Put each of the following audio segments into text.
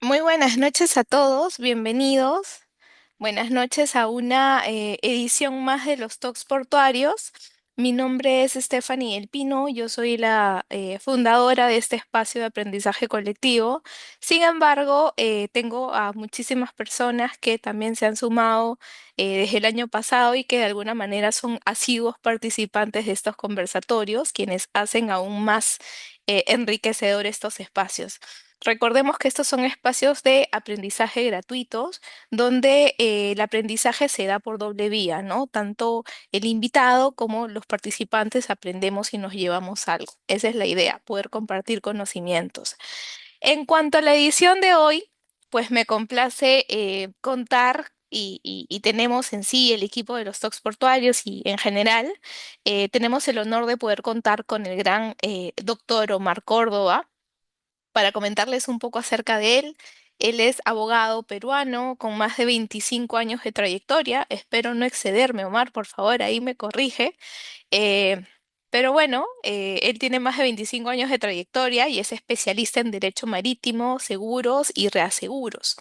Muy buenas noches a todos, bienvenidos. Buenas noches a una edición más de los Talks Portuarios. Mi nombre es Stephanie El Pino, yo soy la fundadora de este espacio de aprendizaje colectivo. Sin embargo, tengo a muchísimas personas que también se han sumado desde el año pasado y que de alguna manera son asiduos participantes de estos conversatorios, quienes hacen aún más enriquecedor estos espacios. Recordemos que estos son espacios de aprendizaje gratuitos donde el aprendizaje se da por doble vía, ¿no? Tanto el invitado como los participantes aprendemos y nos llevamos algo. Esa es la idea, poder compartir conocimientos. En cuanto a la edición de hoy, pues me complace contar y tenemos en sí el equipo de los Talks Portuarios y en general tenemos el honor de poder contar con el gran doctor Omar Córdoba para comentarles un poco acerca de él. Él es abogado peruano con más de 25 años de trayectoria. Espero no excederme, Omar, por favor, ahí me corrige. Eh, pero bueno, él tiene más de 25 años de trayectoria y es especialista en derecho marítimo, seguros y reaseguros.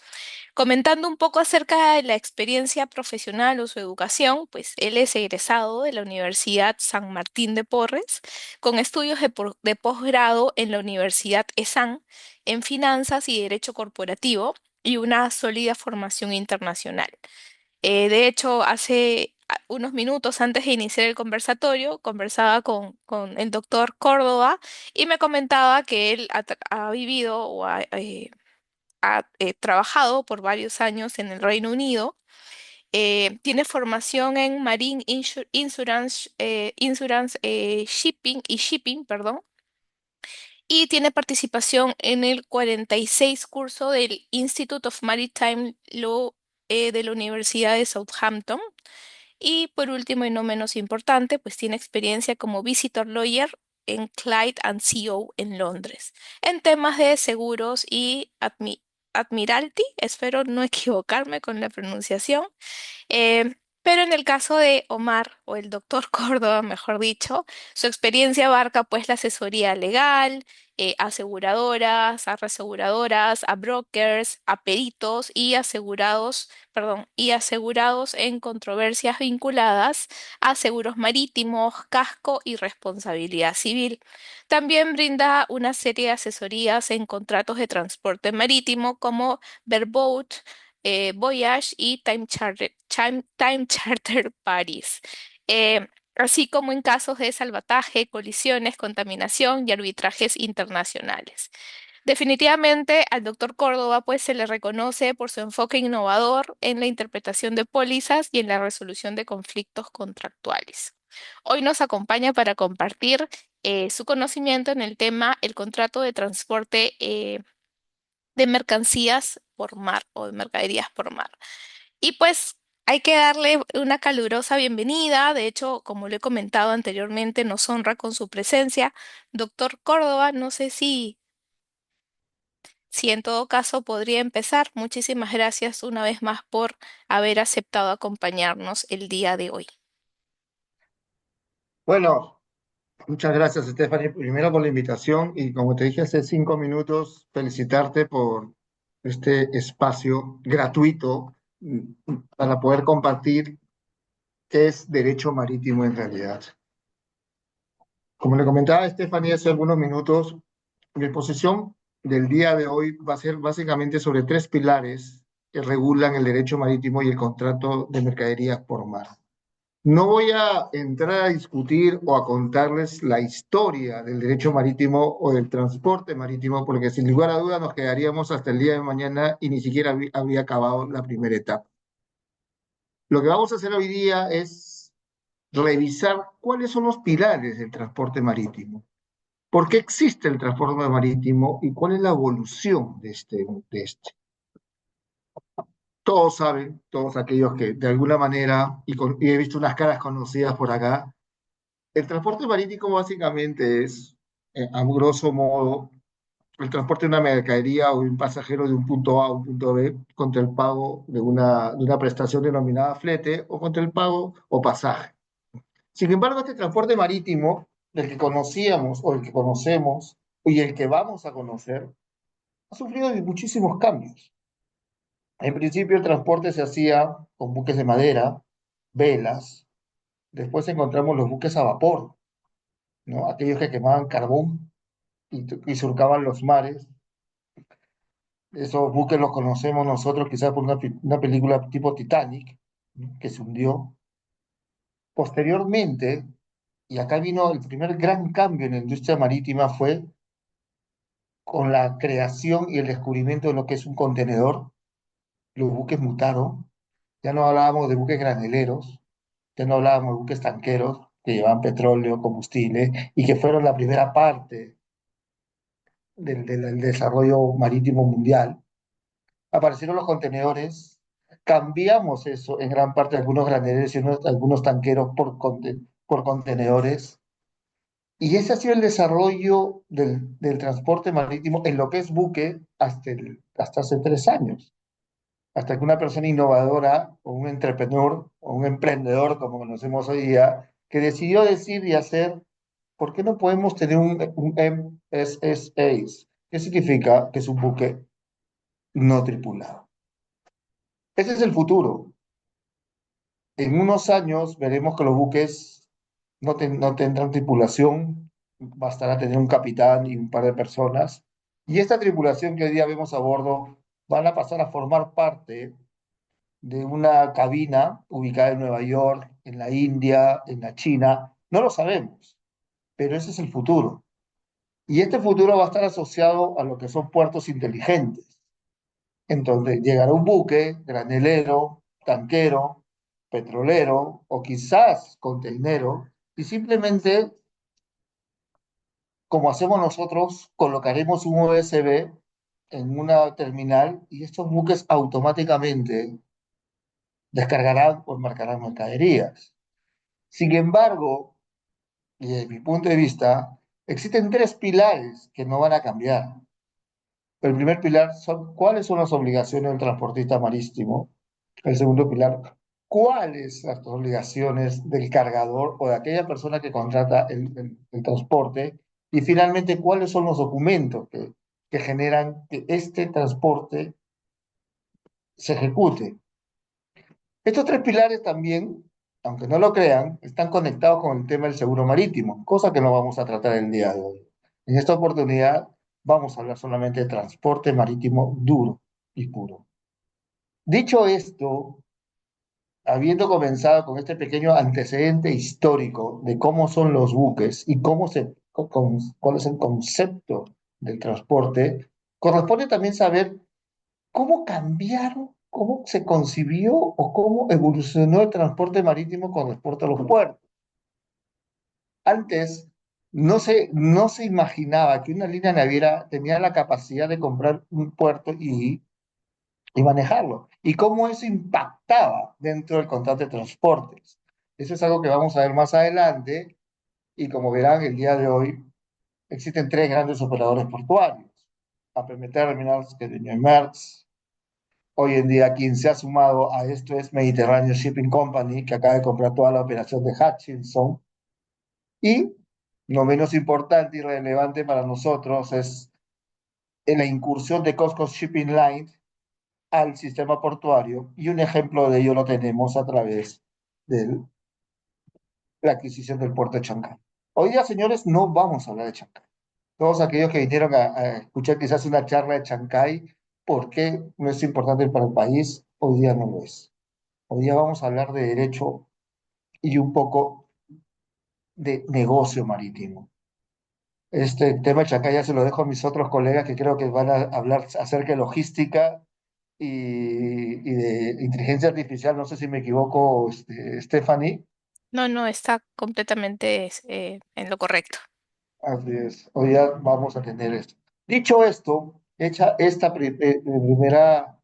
Comentando un poco acerca de la experiencia profesional o su educación, pues él es egresado de la Universidad San Martín de Porres, con estudios de posgrado en la Universidad ESAN en finanzas y derecho corporativo y una sólida formación internacional. De hecho, hace unos minutos antes de iniciar el conversatorio, conversaba con el doctor Córdoba y me comentaba que él ha vivido o ha trabajado por varios años en el Reino Unido. Tiene formación en Marine Insurance Shipping y Shipping, perdón, y tiene participación en el 46 curso del Institute of Maritime Law de la Universidad de Southampton. Y por último y no menos importante, pues tiene experiencia como visitor lawyer en Clyde and CO en Londres, en temas de seguros y Admiralty, espero no equivocarme con la pronunciación. Pero en el caso de Omar, o el doctor Córdoba, mejor dicho, su experiencia abarca pues la asesoría legal, aseguradoras, a reaseguradoras, a brokers, a peritos y asegurados, perdón, y asegurados en controversias vinculadas a seguros marítimos, casco y responsabilidad civil. También brinda una serie de asesorías en contratos de transporte marítimo como Bareboat, Voyage y Time Charter Paris, así como en casos de salvataje, colisiones, contaminación y arbitrajes internacionales. Definitivamente al doctor Córdoba pues se le reconoce por su enfoque innovador en la interpretación de pólizas y en la resolución de conflictos contractuales. Hoy nos acompaña para compartir su conocimiento en el tema el contrato de transporte de mercancías por mar o de mercaderías por mar. Y pues hay que darle una calurosa bienvenida. De hecho, como lo he comentado anteriormente, nos honra con su presencia. Doctor Córdoba, no sé si en todo caso podría empezar. Muchísimas gracias una vez más por haber aceptado acompañarnos el día de hoy. Bueno, muchas gracias, Stephanie, primero por la invitación y como te dije hace 5 minutos, felicitarte por este espacio gratuito para poder compartir qué es derecho marítimo en realidad. Como le comentaba a Stephanie hace algunos minutos, mi exposición del día de hoy va a ser básicamente sobre tres pilares que regulan el derecho marítimo y el contrato de mercaderías por mar. No voy a entrar a discutir o a contarles la historia del derecho marítimo o del transporte marítimo, porque sin lugar a dudas nos quedaríamos hasta el día de mañana y ni siquiera habría acabado la primera etapa. Lo que vamos a hacer hoy día es revisar cuáles son los pilares del transporte marítimo, por qué existe el transporte marítimo y cuál es la evolución de este. Todos saben, todos aquellos que de alguna manera, y he visto unas caras conocidas por acá. El transporte marítimo básicamente es, a grosso modo, el transporte de una mercadería o de un pasajero de un punto A a un punto B contra el pago de una prestación denominada flete o contra el pago o pasaje. Sin embargo, este transporte marítimo, del que conocíamos o el que conocemos y el que vamos a conocer, ha sufrido de muchísimos cambios. En principio el transporte se hacía con buques de madera, velas, después encontramos los buques a vapor, ¿no? Aquellos que quemaban carbón y surcaban los mares. Esos buques los conocemos nosotros quizás por una película tipo Titanic, ¿no? Que se hundió. Posteriormente, y acá vino el primer gran cambio en la industria marítima, fue con la creación y el descubrimiento de lo que es un contenedor. Los buques mutaron. Ya no hablábamos de buques graneleros, ya no hablábamos de buques tanqueros que llevaban petróleo, combustible y que fueron la primera parte del desarrollo marítimo mundial. Aparecieron los contenedores, cambiamos eso en gran parte de algunos graneleros y algunos tanqueros por contenedores. Y ese ha sido el desarrollo del transporte marítimo en lo que es buque hasta hace 3 años. Hasta que una persona innovadora o un entrepreneur o un emprendedor, como conocemos hoy día, que decidió decir y hacer, ¿por qué no podemos tener un MSS? ¿Qué significa? Que es un buque no tripulado. Ese es el futuro. En unos años veremos que los buques no tendrán tripulación, bastará tener un capitán y un par de personas. Y esta tripulación que hoy día vemos a bordo van a pasar a formar parte de una cabina ubicada en Nueva York, en la India, en la China. No lo sabemos, pero ese es el futuro. Y este futuro va a estar asociado a lo que son puertos inteligentes. Entonces, llegará un buque granelero, tanquero, petrolero o quizás containero y simplemente, como hacemos nosotros, colocaremos un USB en una terminal y estos buques automáticamente descargarán o embarcarán mercaderías. Sin embargo, y desde mi punto de vista, existen tres pilares que no van a cambiar. El primer pilar son cuáles son las obligaciones del transportista marítimo. El segundo pilar, cuáles son las obligaciones del cargador o de aquella persona que contrata el transporte. Y finalmente, cuáles son los documentos que generan que este transporte se ejecute. Estos tres pilares también, aunque no lo crean, están conectados con el tema del seguro marítimo, cosa que no vamos a tratar el día de hoy. En esta oportunidad vamos a hablar solamente de transporte marítimo duro y puro. Dicho esto, habiendo comenzado con este pequeño antecedente histórico de cómo son los buques y cuál es el concepto del transporte, corresponde también saber cómo cambiaron, cómo se concibió o cómo evolucionó el transporte marítimo con respecto a los puertos. Antes no se imaginaba que una línea naviera tenía la capacidad de comprar un puerto y manejarlo, y cómo eso impactaba dentro del contrato de transportes. Eso es algo que vamos a ver más adelante, y como verán, el día de hoy existen tres grandes operadores portuarios: APM Terminals, que es dueño de Maersk. Hoy en día, quien se ha sumado a esto es Mediterranean Shipping Company, que acaba de comprar toda la operación de Hutchinson. Y, no menos importante y relevante para nosotros, es en la incursión de COSCO Shipping Line al sistema portuario. Y un ejemplo de ello lo tenemos a través de la adquisición del puerto de Chancay. Hoy día, señores, no vamos a hablar de Chancay. Todos aquellos que vinieron a escuchar quizás una charla de Chancay, ¿por qué no es importante para el país? Hoy día no lo es. Hoy día vamos a hablar de derecho y un poco de negocio marítimo. Este tema de Chancay ya se lo dejo a mis otros colegas que creo que van a hablar acerca de logística y de inteligencia artificial. No sé si me equivoco, Stephanie. No, no, está completamente en lo correcto. Así es. Hoy ya vamos a tener esto. Dicho esto, hecha esta primera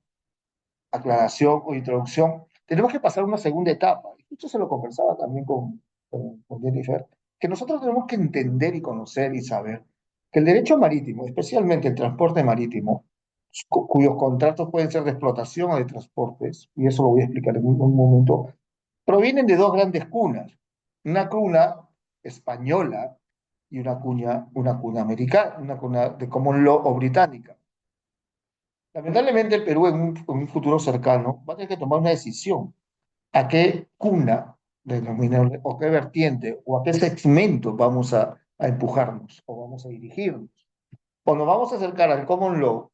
aclaración o introducción, tenemos que pasar a una segunda etapa. Y justo se lo conversaba también con Jennifer, que nosotros tenemos que entender y conocer y saber que el derecho marítimo, especialmente el transporte marítimo, cuyos contratos pueden ser de explotación o de transportes, y eso lo voy a explicar en un momento, provienen de dos grandes cunas. Una cuna española y una cuna americana, una cuna de common law o británica. Lamentablemente el Perú en un futuro cercano va a tener que tomar una decisión. ¿A qué cuna o qué vertiente o a qué segmento vamos a empujarnos o vamos a dirigirnos? Cuando vamos a acercar al Common Law,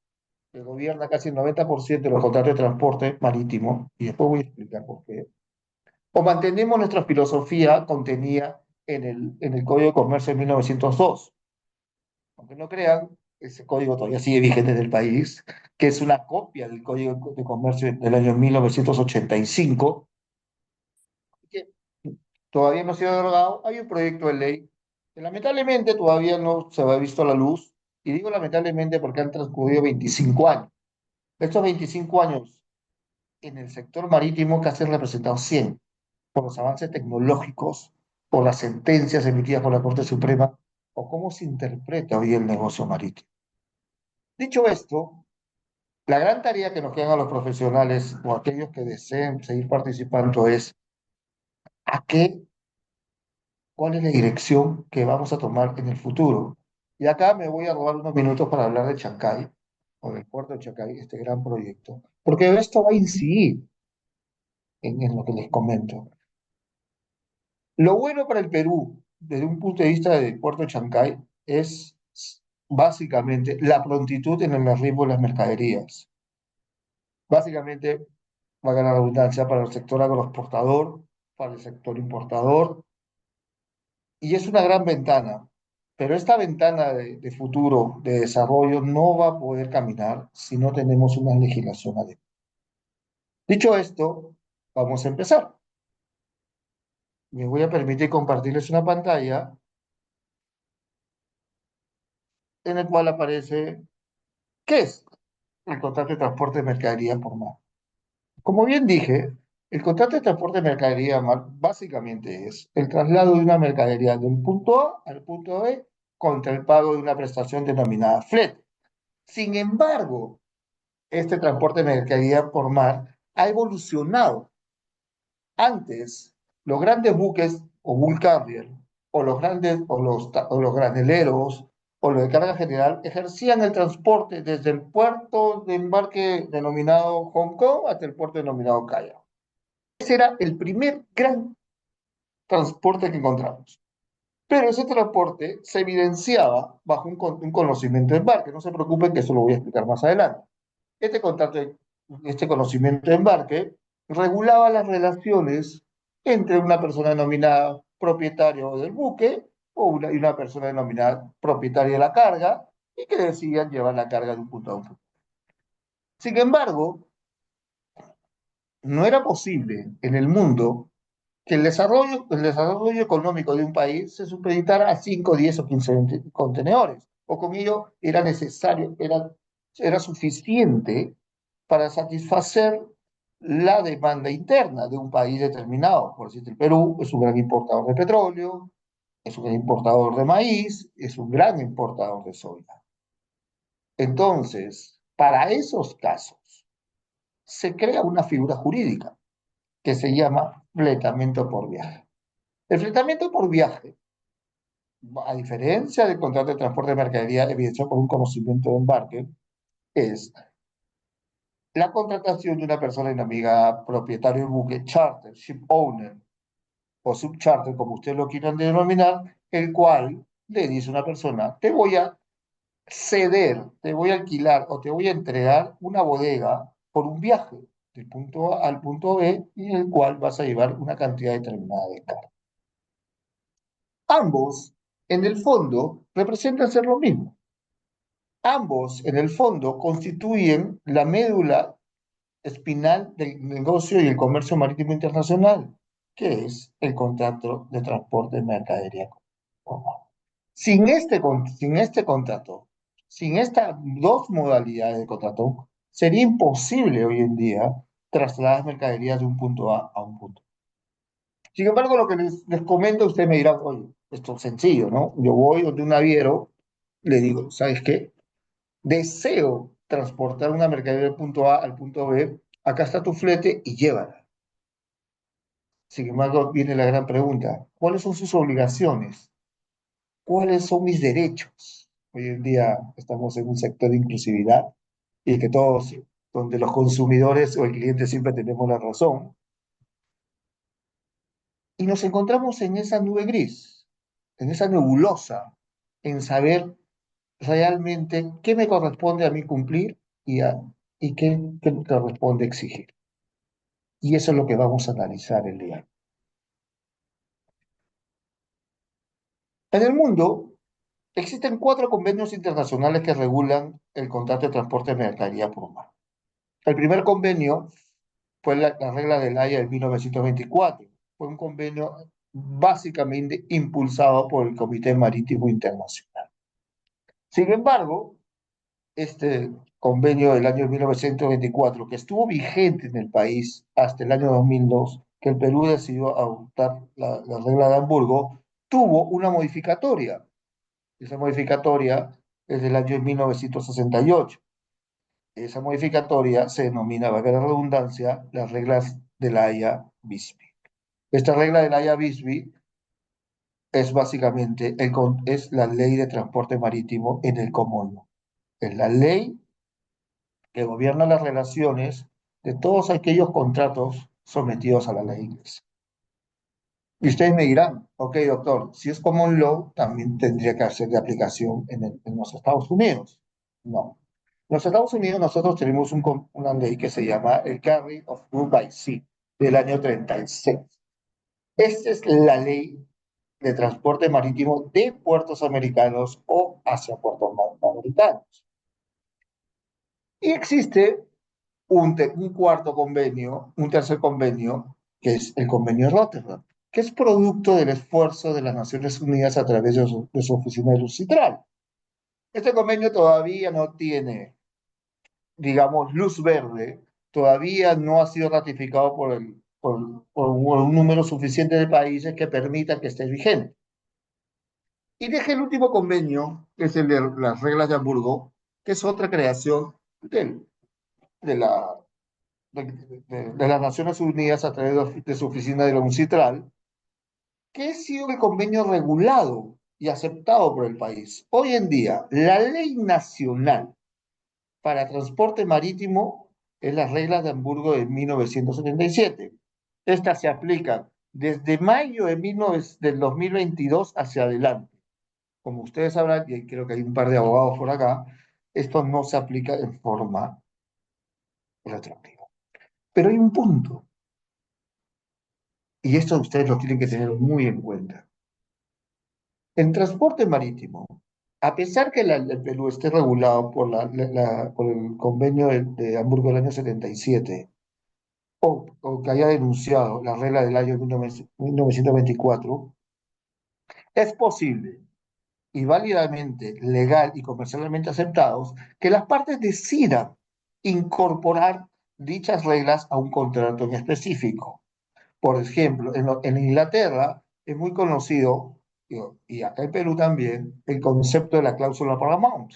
que gobierna casi el 90% de los contratos de transporte marítimo, y después voy a explicar por qué, o mantenemos nuestra filosofía contenida en el Código de Comercio de 1902. Aunque no crean, ese código todavía sigue vigente en el país, que es una copia del Código de Comercio del año 1985, que todavía no ha sido derogado. Hay un proyecto de ley que lamentablemente todavía no se ha visto a la luz, y digo lamentablemente porque han transcurrido 25 años. Estos 25 años en el sector marítimo casi han representado 100 por los avances tecnológicos, por las sentencias emitidas por la Corte Suprema, o cómo se interpreta hoy el negocio marítimo. Dicho esto, la gran tarea que nos quedan a los profesionales o aquellos que deseen seguir participando es a qué, cuál es la dirección que vamos a tomar en el futuro. Y acá me voy a robar unos minutos para hablar de Chancay, o del puerto de Chancay, este gran proyecto, porque esto va a incidir en lo que les comento. Lo bueno para el Perú, desde un punto de vista del puerto de Chancay, es básicamente la prontitud en el arribo de las mercaderías. Básicamente, va a ganar abundancia para el sector agroexportador, para el sector importador, y es una gran ventana. Pero esta ventana de futuro, de desarrollo, no va a poder caminar si no tenemos una legislación adecuada. Dicho esto, vamos a empezar. Me voy a permitir compartirles una pantalla en la cual aparece qué es el contrato de transporte de mercadería por mar. Como bien dije, el contrato de transporte de mercadería mar básicamente es el traslado de una mercadería de un punto A al punto B contra el pago de una prestación denominada flete. Sin embargo, este transporte de mercadería por mar ha evolucionado. Antes, los grandes buques o bulk carrier o los grandes o los graneleros o los de carga general ejercían el transporte desde el puerto de embarque denominado Hong Kong hasta el puerto denominado Callao. Ese era el primer gran transporte que encontramos. Pero ese transporte se evidenciaba bajo un conocimiento de embarque. No se preocupen que eso lo voy a explicar más adelante. Este contrato, este conocimiento de embarque regulaba las relaciones entre una persona denominada propietario del buque y una persona denominada propietaria de la carga y que decidían llevar la carga de un punto a otro. Sin embargo, no era posible en el mundo que el desarrollo económico de un país se supeditara a 5, 10 o 15 contenedores, o con ello era necesario, era suficiente para satisfacer la demanda interna de un país determinado. Por decirlo, el Perú es un gran importador de petróleo, es un gran importador de maíz, es un gran importador de soya. Entonces, para esos casos, se crea una figura jurídica que se llama fletamento por viaje. El fletamento por viaje, a diferencia del contrato de transporte de mercadería evidenciado por un conocimiento de embarque, es la contratación de una persona enamigada, propietario del buque, charter, ship owner o subcharter, como ustedes lo quieran denominar, el cual le dice a una persona, te voy a ceder, te voy a alquilar o te voy a entregar una bodega por un viaje del punto A al punto B y en el cual vas a llevar una cantidad determinada de carga. Ambos, en el fondo, representan ser lo mismo. Ambos, en el fondo, constituyen la médula espinal del negocio y el comercio marítimo internacional, que es el contrato de transporte de mercadería. Sin este contrato, sin estas dos modalidades de contrato, sería imposible hoy en día trasladar mercaderías de un punto A un punto. Sin embargo, lo que les comento, usted me dirá, oye, esto es sencillo, ¿no? Yo voy donde un naviero, le digo, ¿sabes qué? Deseo transportar una mercadería del punto A al punto B, acá está tu flete y llévala. Sin embargo, viene la gran pregunta, ¿cuáles son sus obligaciones? ¿Cuáles son mis derechos? Hoy en día estamos en un sector de inclusividad y que todos, donde los consumidores o el cliente siempre tenemos la razón, y nos encontramos en esa nube gris, en esa nebulosa, en saber realmente qué me corresponde a mí cumplir y qué me corresponde exigir. Y eso es lo que vamos a analizar el día. En el mundo existen 4 convenios internacionales que regulan el contrato de transporte de mercadería por mar. El primer convenio fue la regla del Haya de 1924. Fue un convenio básicamente impulsado por el Comité Marítimo Internacional. Sin embargo, este convenio del año 1924, que estuvo vigente en el país hasta el año 2002, que el Perú decidió adoptar la regla de Hamburgo, tuvo una modificatoria. Esa modificatoria es del año 1968. Esa modificatoria se denomina, valga la redundancia, las reglas de la Haya-Bisbee. Esta regla de la Haya-Bisbee es básicamente es la ley de transporte marítimo en el common law. Es la ley que gobierna las relaciones de todos aquellos contratos sometidos a la ley inglesa. Y ustedes me dirán, ok, doctor, si es common law, también tendría que ser de aplicación en los Estados Unidos. No. En los Estados Unidos nosotros tenemos una ley que se llama el Carry of Goods by Sea del año 36. Esta es la ley de transporte marítimo de puertos americanos o hacia puertos americanos. Y existe un cuarto convenio, un tercer convenio, que es el convenio de Rotterdam, que es producto del esfuerzo de las Naciones Unidas a través de su oficina de Luz Citral. Este convenio todavía no tiene, digamos, luz verde, todavía no ha sido ratificado por un número suficiente de países que permitan que esté vigente. Y deje el último convenio, que es el de las reglas de Hamburgo, que es otra creación de la de las Naciones Unidas a través de su oficina de la UNCITRAL, que ha sido el convenio regulado y aceptado por el país. Hoy en día, la ley nacional para transporte marítimo es las reglas de Hamburgo de 1977. Estas se aplican desde mayo del 2022 hacia adelante. Como ustedes sabrán, y creo que hay un par de abogados por acá, esto no se aplica en forma retroactiva. Pero hay un punto. Y esto ustedes lo tienen que tener muy en cuenta. En transporte marítimo, a pesar que el Perú esté regulado por el convenio de Hamburgo del año 77, o que haya denunciado la regla del año 1924, es posible y válidamente legal y comercialmente aceptados que las partes decidan incorporar dichas reglas a un contrato en específico. Por ejemplo, en Inglaterra es muy conocido, y acá en Perú también, el concepto de la cláusula Paramount.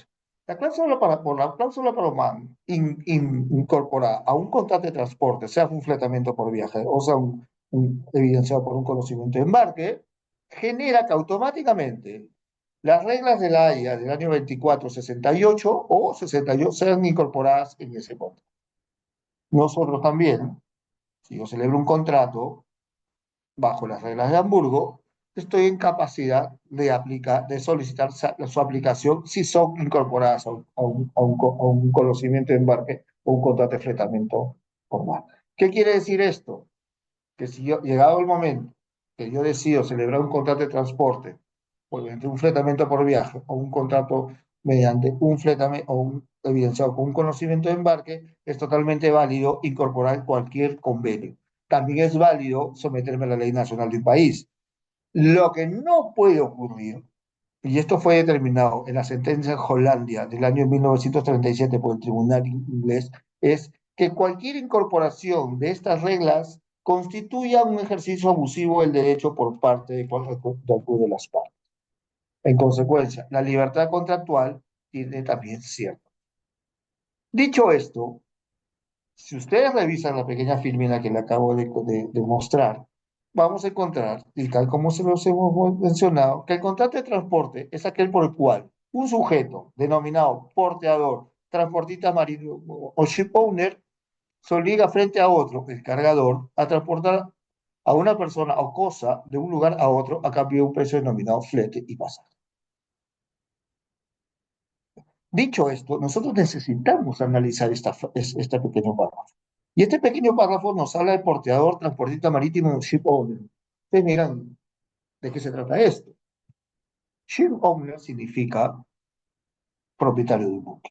La cláusula Paramount incorpora a un contrato de transporte, sea un fletamento por viaje o sea evidenciado por un conocimiento de embarque, genera que automáticamente las reglas de la Haya del año 2468 o 68 sean incorporadas en ese contrato. Nosotros también, si yo celebro un contrato, bajo las reglas de Hamburgo, estoy en capacidad de solicitar su aplicación si son incorporadas a un conocimiento de embarque o un contrato de fletamento formal. ¿Qué quiere decir esto? Que si yo, llegado el momento que yo decido celebrar un contrato de transporte, por mediante un fletamento por viaje o un contrato mediante un fletamento o un evidenciado con un conocimiento de embarque, es totalmente válido incorporar cualquier convenio. También es válido someterme a la ley nacional de un país. Lo que no puede ocurrir, y esto fue determinado en la sentencia en Hollandia del año 1937 por el Tribunal Inglés, es que cualquier incorporación de estas reglas constituya un ejercicio abusivo del derecho por parte de cualquiera de las partes. En consecuencia, la libertad contractual tiene también cierto. Dicho esto, si ustedes revisan la pequeña filmina que le acabo de mostrar, vamos a encontrar, y tal como se los hemos mencionado, que el contrato de transporte es aquel por el cual un sujeto denominado porteador transportista marítimo o ship owner se obliga frente a otro, el cargador, a transportar a una persona o cosa de un lugar a otro a cambio de un precio denominado flete y pasaje. Dicho esto, nosotros necesitamos analizar este pequeño párrafo. Y este pequeño párrafo nos habla de porteador, transportista marítimo, ship owner. Ustedes miran de qué se trata esto. Ship owner significa propietario de un buque.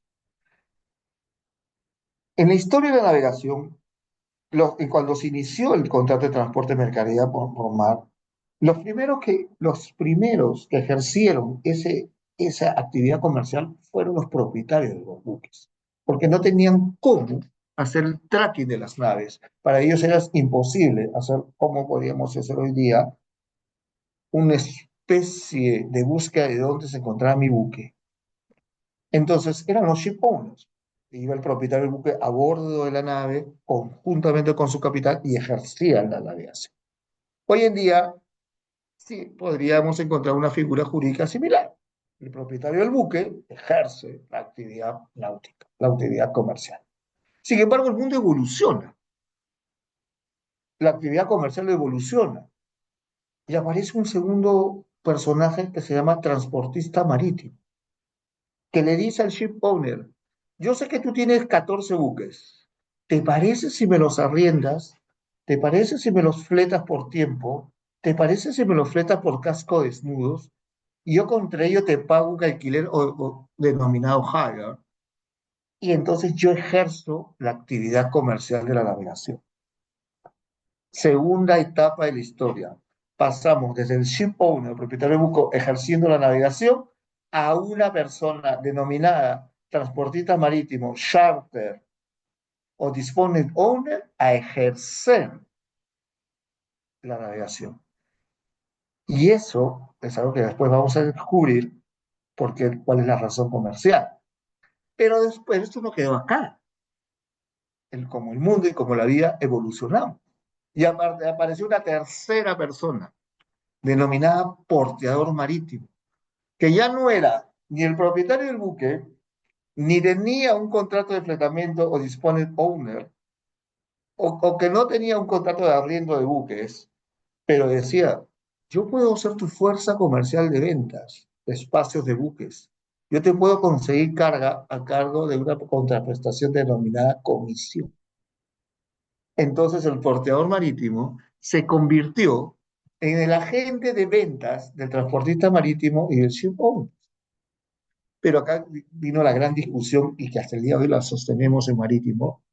En la historia de la navegación, cuando se inició el contrato de transporte de mercadería por mar, los primeros que ejercieron esa actividad comercial fueron los propietarios de los buques, porque no tenían cómo hacer el tracking de las naves. Para ellos era imposible hacer como podríamos hacer hoy día una especie de búsqueda de dónde se encontraba mi buque. Entonces eran los ship owners. Iba el propietario del buque a bordo de la nave conjuntamente con su capitán y ejercía la navegación. Hoy en día, sí, podríamos encontrar una figura jurídica similar. El propietario del buque ejerce la actividad náutica, la actividad comercial. Sin embargo, el mundo evoluciona, la actividad comercial evoluciona y aparece un segundo personaje que se llama transportista marítimo, que le dice al ship owner, yo sé que tú tienes 14 buques, ¿te parece si me los arriendas? ¿Te parece si me los fletas por tiempo? ¿Te parece si me los fletas por casco desnudos? Y yo contra ello te pago un alquiler o denominado hire, y entonces yo ejerzo la actividad comercial de la navegación. Segunda etapa de la historia. Pasamos desde el ship owner, el propietario del buque, ejerciendo la navegación, a una persona denominada transportista marítimo, charter o disponent owner a ejercer la navegación. Y eso es algo que después vamos a descubrir cuál es la razón comercial. Pero después esto no quedó acá. Como el mundo y como la vida evolucionamos. Y aparte apareció una tercera persona, denominada porteador marítimo, que ya no era ni el propietario del buque, ni tenía un contrato de fletamiento o disponent owner, o que no tenía un contrato de arriendo de buques, pero decía, yo puedo ser tu fuerza comercial de ventas, de espacios de buques. Yo te puedo conseguir carga a cargo de una contraprestación denominada comisión. Entonces el porteador marítimo se convirtió en el agente de ventas del transportista marítimo y del ship owner. Pero acá vino la gran discusión y que hasta el día de hoy la sostenemos en marítimo.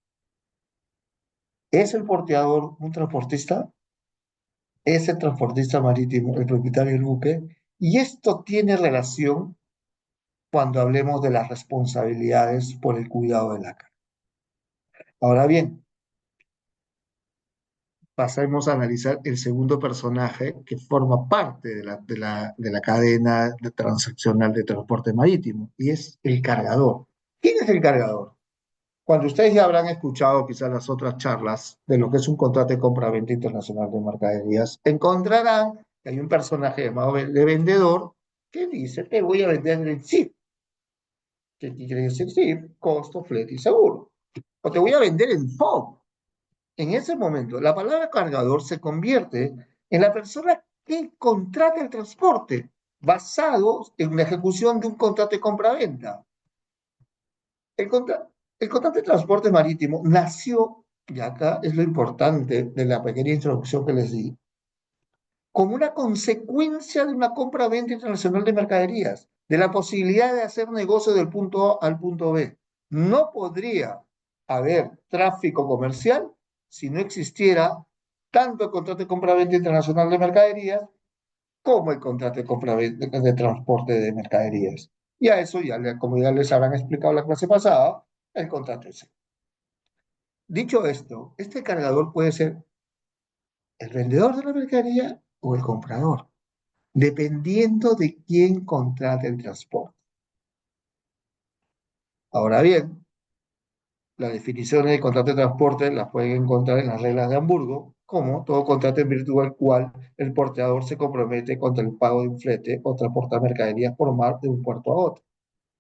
¿Es el porteador un transportista? ¿Es el transportista marítimo el propietario del buque? Y esto tiene relación cuando hablemos de las responsabilidades por el cuidado de la carga. Ahora bien, pasemos a analizar el segundo personaje que forma parte de la cadena transaccional de transporte marítimo, y es el cargador. ¿Quién es el cargador? Cuando ustedes ya habrán escuchado quizás las otras charlas de lo que es un contrato de compra-venta internacional de mercaderías, encontrarán que hay un personaje llamado de vendedor que dice, te voy a vender el SIF. ¿Qué quiere decir SIF? Costo, flete y seguro. O te voy a vender el FOB. En ese momento, la palabra cargador se convierte en la persona que contrata el transporte basado en la ejecución de un contrato de compra-venta. El, contra el contrato de transporte marítimo nació, y acá es lo importante de la pequeña introducción que les di, como una consecuencia de una compra-venta internacional de mercaderías, de la posibilidad de hacer negocio del punto A al punto B. No podría haber tráfico comercial si no existiera tanto el contrato de compra-venta internacional de mercaderías como el contrato de compra-venta de transporte de mercaderías. Y a eso, como ya les habrán explicado la clase pasada, el contrato es. Dicho esto, este cargador puede ser el vendedor de la mercadería o el comprador, dependiendo de quién contrate el transporte. Ahora bien, las definiciones del contrato de transporte las pueden encontrar en las reglas de Hamburgo, como todo contrato en virtud del cual el porteador se compromete contra el pago de un flete o transportar mercaderías por mar de un puerto a otro,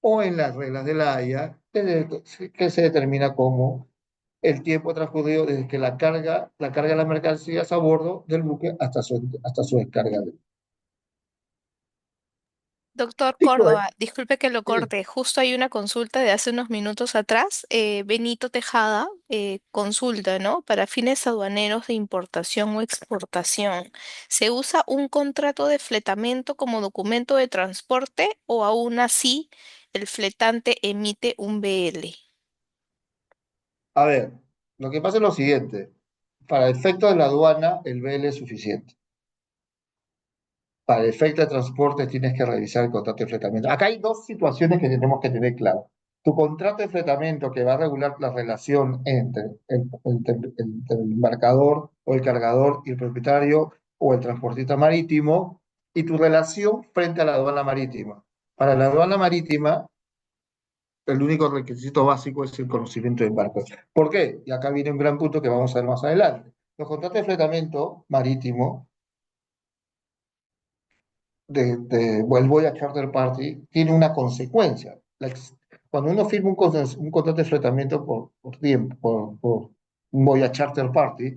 o en las reglas de la Haya, que se determina como el tiempo transcurrido desde que la carga de las mercancías a bordo del buque hasta su descarga. Doctor Dicho esto, Córdoba, disculpe que lo sí. corte. Justo hay una consulta de hace unos minutos atrás. Benito Tejada consulta, ¿no? Para fines aduaneros de importación o exportación, ¿se usa un contrato de fletamento como documento de transporte o aún así el fletante emite un BL? A ver, lo que pasa es lo siguiente. Para el efecto de la aduana, el BL es suficiente. Para el efecto de transporte tienes que revisar el contrato de fletamento. Acá hay dos situaciones que tenemos que tener claro. Tu contrato de fletamento que va a regular la relación entre el embarcador o el cargador y el propietario o el transportista marítimo y tu relación frente a la aduana marítima. Para la aduana marítima, el único requisito básico es el conocimiento del barco. ¿Por qué? Y acá viene un gran punto que vamos a ver más adelante. Los contratos de fletamento marítimo o el Voyage Charter Party tiene una consecuencia. Cuando uno firma un contrato de fletamiento por tiempo, por un Voyage Charter Party,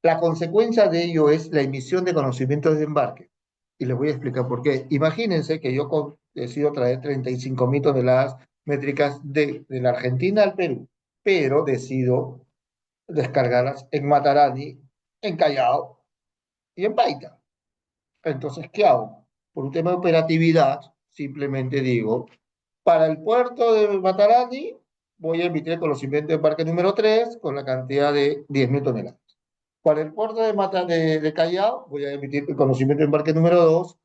la consecuencia de ello es la emisión de conocimientos de embarque. Y les voy a explicar por qué. Imagínense que yo decido traer 35.000 toneladas métricas de la Argentina al Perú, pero decido descargarlas en Matarani, en Callao y en Paita. Entonces, ¿qué hago? Por un tema de operatividad, simplemente digo, para el puerto de Matarani voy a emitir el conocimiento de embarque número 3 con la cantidad de 10.000 toneladas. Para el puerto de Callao voy a emitir el conocimiento de embarque número 2,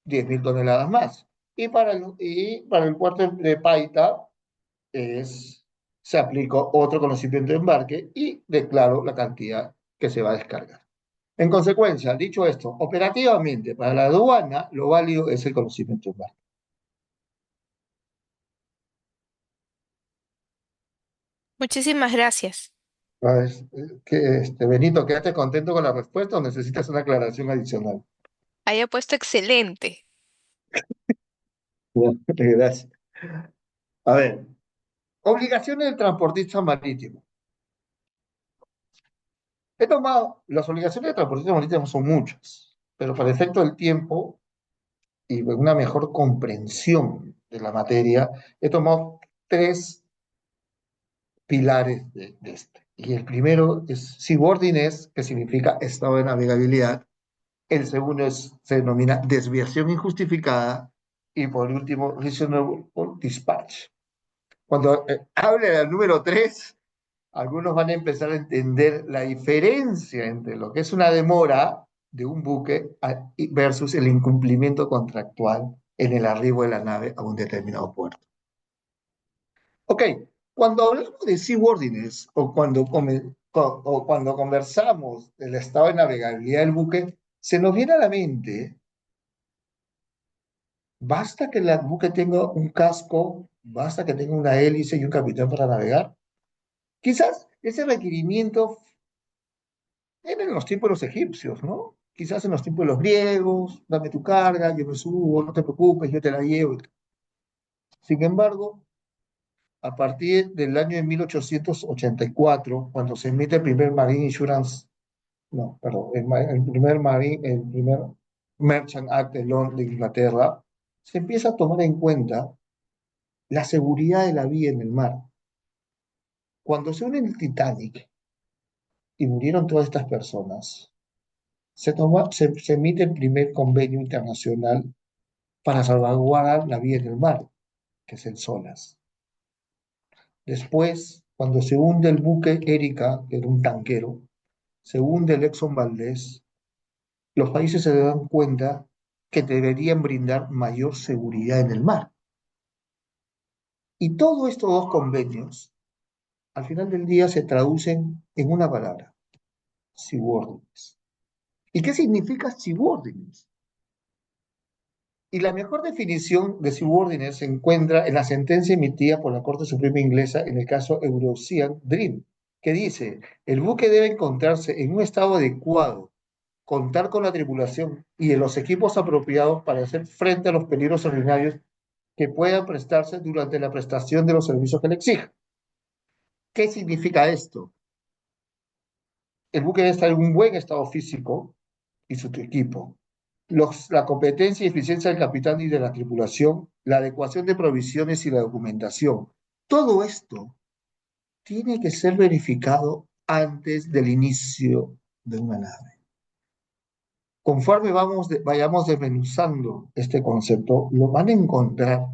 10.000 toneladas más. Y para el puerto de Paita se aplicó otro conocimiento de embarque y declaro la cantidad que se va a descargar. En consecuencia, dicho esto, operativamente para la aduana lo válido es el conocimiento humano. Muchísimas gracias. Benito, ¿quedaste contento con la respuesta o necesitas una aclaración adicional? Haya puesto excelente. Bueno, gracias. A ver, obligaciones del transportista marítimo. Las obligaciones del transportista marítimo son muchas, pero para efecto del tiempo y una mejor comprensión de la materia, he tomado tres pilares de este. Y el primero es seaworthiness, que significa estado de navegabilidad. El segundo se denomina desviación injustificada. Y por último, reasonable dispatch. Cuando hable del número 3, algunos van a empezar a entender la diferencia entre lo que es una demora de un buque versus el incumplimiento contractual en el arribo de la nave a un determinado puerto. Ok, cuando hablamos de seaworthiness o cuando conversamos del estado de navegabilidad del buque, se nos viene a la mente, basta que el buque tenga un casco, basta que tenga una hélice y un capitán para navegar. Quizás ese requerimiento era en los tiempos de los egipcios, ¿no? Quizás en los tiempos de los griegos, dame tu carga, yo me subo, no te preocupes, yo te la llevo. Sin embargo, a partir del año de 1884, cuando se emite el primer Marine Insurance, no, perdón, el primer Merchant Act de Inglaterra, se empieza a tomar en cuenta la seguridad de la vía en el mar. Cuando se une el Titanic y murieron todas estas personas, se emite el primer convenio internacional para salvaguardar la vía en el mar, que es el SOLAS. Después, cuando se hunde el buque Erika, que era un tanquero, se hunde el Exxon Valdez, los países se dan cuenta que deberían brindar mayor seguridad en el mar. Y todos estos dos convenios, al final del día, se traducen en una palabra, seaworthiness. ¿Y qué significa seaworthiness? Y la mejor definición de seaworthiness se encuentra en la sentencia emitida por la Corte Suprema Inglesa en el caso Eurocean Dream, que dice, el buque debe encontrarse en un estado adecuado, contar con la tripulación y de los equipos apropiados para hacer frente a los peligros ordinarios que puedan prestarse durante la prestación de los servicios que le exijan. ¿Qué significa esto? El buque debe estar en un buen estado físico y su equipo. La competencia y eficiencia del capitán y de la tripulación, la adecuación de provisiones y la documentación. Todo esto tiene que ser verificado antes del inicio de una nave. Conforme vayamos desmenuzando este concepto, lo van a encontrar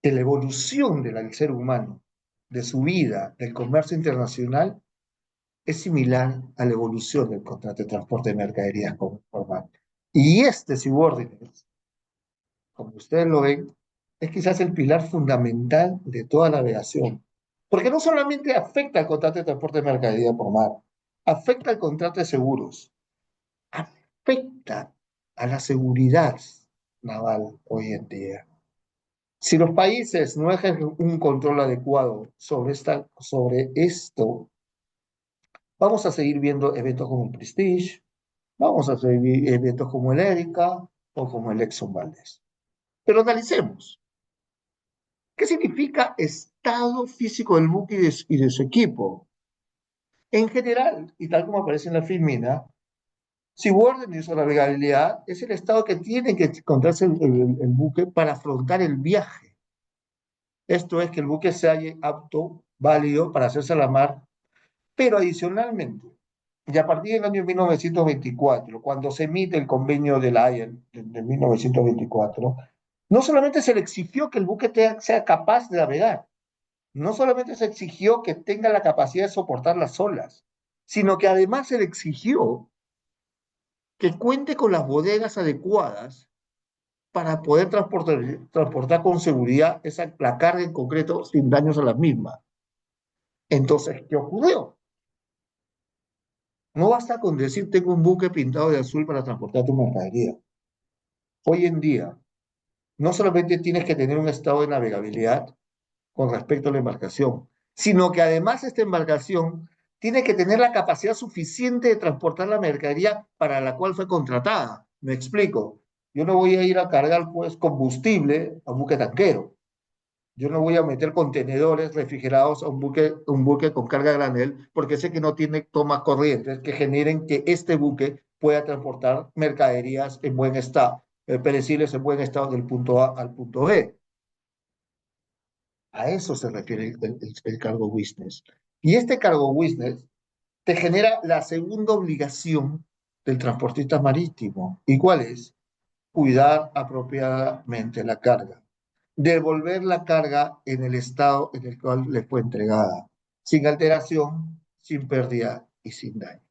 que la evolución del ser humano, de su vida, del comercio internacional, es similar a la evolución del contrato de transporte de mercaderías formal. Y este subordinate, como ustedes lo ven, es quizás el pilar fundamental de toda la navegación. Porque no solamente afecta al contrato de transporte de mercadería por mar, afecta al contrato de seguros, afecta a la seguridad naval hoy en día. Si los países no ejercen un control adecuado sobre esto, vamos a seguir viendo eventos como el Prestige, vamos a seguir eventos como el Erika o como el Exxon Valdez. Pero analicemos, ¿qué significa estado físico del buque y de su equipo? En general, y tal como aparece en la filmina, seaworthiness y su navegabilidad es el estado que tiene que encontrarse el buque para afrontar el viaje. Esto es que el buque se halle apto, válido para hacerse a la mar, pero adicionalmente, y a partir del año 1924, cuando se emite el convenio de La Haya de 1924, no solamente se le exigió que el buque sea capaz de navegar, no solamente se exigió que tenga la capacidad de soportar las olas, sino que además se le exigió que cuente con las bodegas adecuadas para poder transportar con seguridad la carga en concreto sin daños a la misma. Entonces, ¿qué ocurrió? No basta con decir tengo un buque pintado de azul para transportar tu mercadería. Hoy en día, no solamente tienes que tener un estado de navegabilidad con respecto a la embarcación, sino que además esta embarcación tiene que tener la capacidad suficiente de transportar la mercadería para la cual fue contratada. Me explico. Yo no voy a ir a cargar pues combustible a un buque tanquero. Yo no voy a meter contenedores refrigerados a un buque con carga granel porque sé que no tiene tomas corrientes que generen que este buque pueda transportar mercaderías en buen estado, perecibles en buen estado del punto A al punto B. A eso se refiere el cargo business. Y este cargo business te genera la segunda obligación del transportista marítimo. ¿Y cuál es? Cuidar apropiadamente la carga. Devolver la carga en el estado en el cual le fue entregada, sin alteración, sin pérdida y sin daño.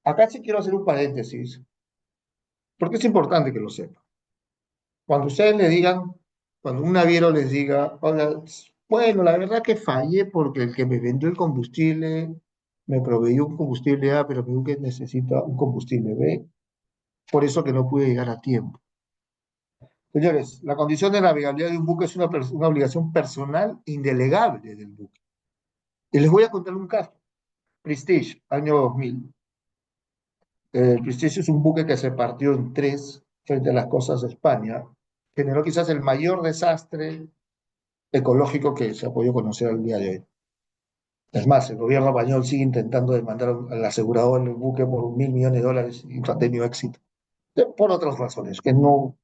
Acá sí quiero hacer un paréntesis, porque es importante que lo sepan. Cuando ustedes le digan, cuando un naviero les diga, hola, bueno, la verdad que fallé porque el que me vendió el combustible me proveyó un combustible A, pero mi buque necesita un combustible B, por eso que no pude llegar a tiempo. Señores, la condición de navegabilidad de un buque es una obligación personal e indelegable del buque. Y les voy a contar un caso. Prestige, año 2000. El Prestige es un buque que se partió en tres frente a las costas de España. Generó quizás el mayor desastre ecológico que se ha podido conocer al día de hoy. Es más, el gobierno español sigue intentando demandar al asegurador del buque por 1.000 millones de dólares y no ha tenido éxito. Por otras razones que no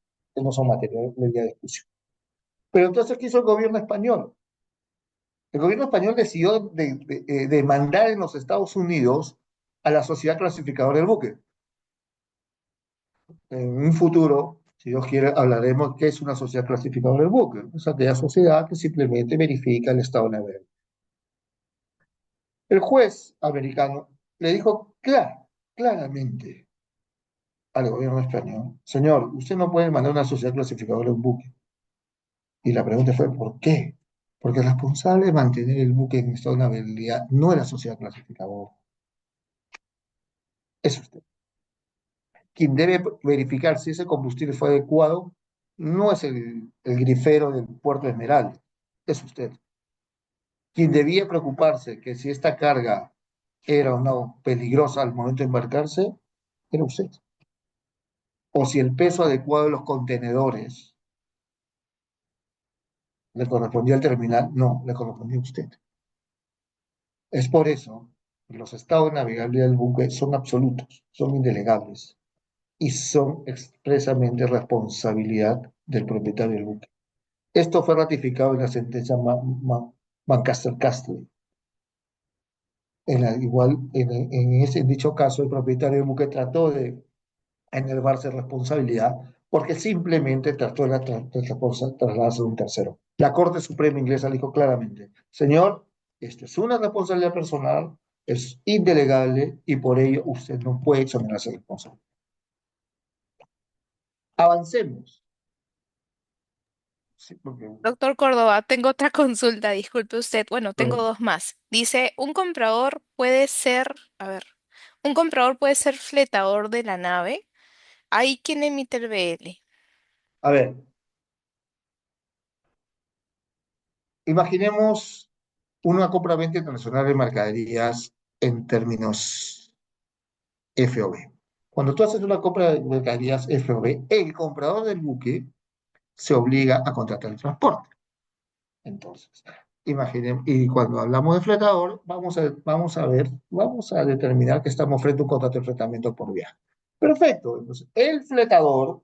son materia de discusión. Pero entonces, ¿qué hizo el gobierno español? El gobierno español decidió demandar en los Estados Unidos a la sociedad clasificadora del buque. En un futuro, si Dios quiere, hablaremos qué es una sociedad clasificadora del buque. Es aquella sociedad que simplemente verifica el estado naval. El juez americano le dijo claramente al gobierno español, señor, usted no puede mandar una sociedad clasificadora de un buque. Y la pregunta fue, ¿por qué? Porque el responsable de mantener el buque en estado de navegabilidad no es la sociedad clasificadora, es usted. Quien debe verificar si ese combustible fue adecuado no es el grifero del puerto de Esmeralda, es usted. Quien debía preocuparse que si esta carga era o no peligrosa al momento de embarcarse, era usted. O si el peso adecuado de los contenedores ¿Le correspondía al terminal? No, le correspondía a usted. Es por eso que los estados navegables del buque son absolutos, son indelegables y son expresamente responsabilidad del propietario del buque. Esto fue ratificado en la sentencia Lancaster-Castle. Igual, en dicho caso, el propietario del buque trató de enervarse responsabilidad porque simplemente trató de trasladarse de un tercero. La Corte Suprema inglesa le dijo claramente, señor, esto es una responsabilidad personal, es indelegable y por ello usted no puede exonerarse de responsabilidad. Avancemos. Sí, porque, Doctor Córdoba, tengo otra consulta, disculpe usted. Bueno, tengo bueno, dos más. Dice, un comprador puede ser, a ver, un comprador puede ser fletador de la nave. ¿Hay quien emite el BL? a ver, imaginemos una compra-venta internacional de mercaderías en términos FOB. Cuando tú haces una compra de mercaderías FOB, el comprador del buque se obliga a contratar el transporte. Entonces, imaginen, y cuando hablamos de fletador, vamos a determinar que estamos frente a un contrato de fletamiento por viaje. Perfecto. Entonces, el fletador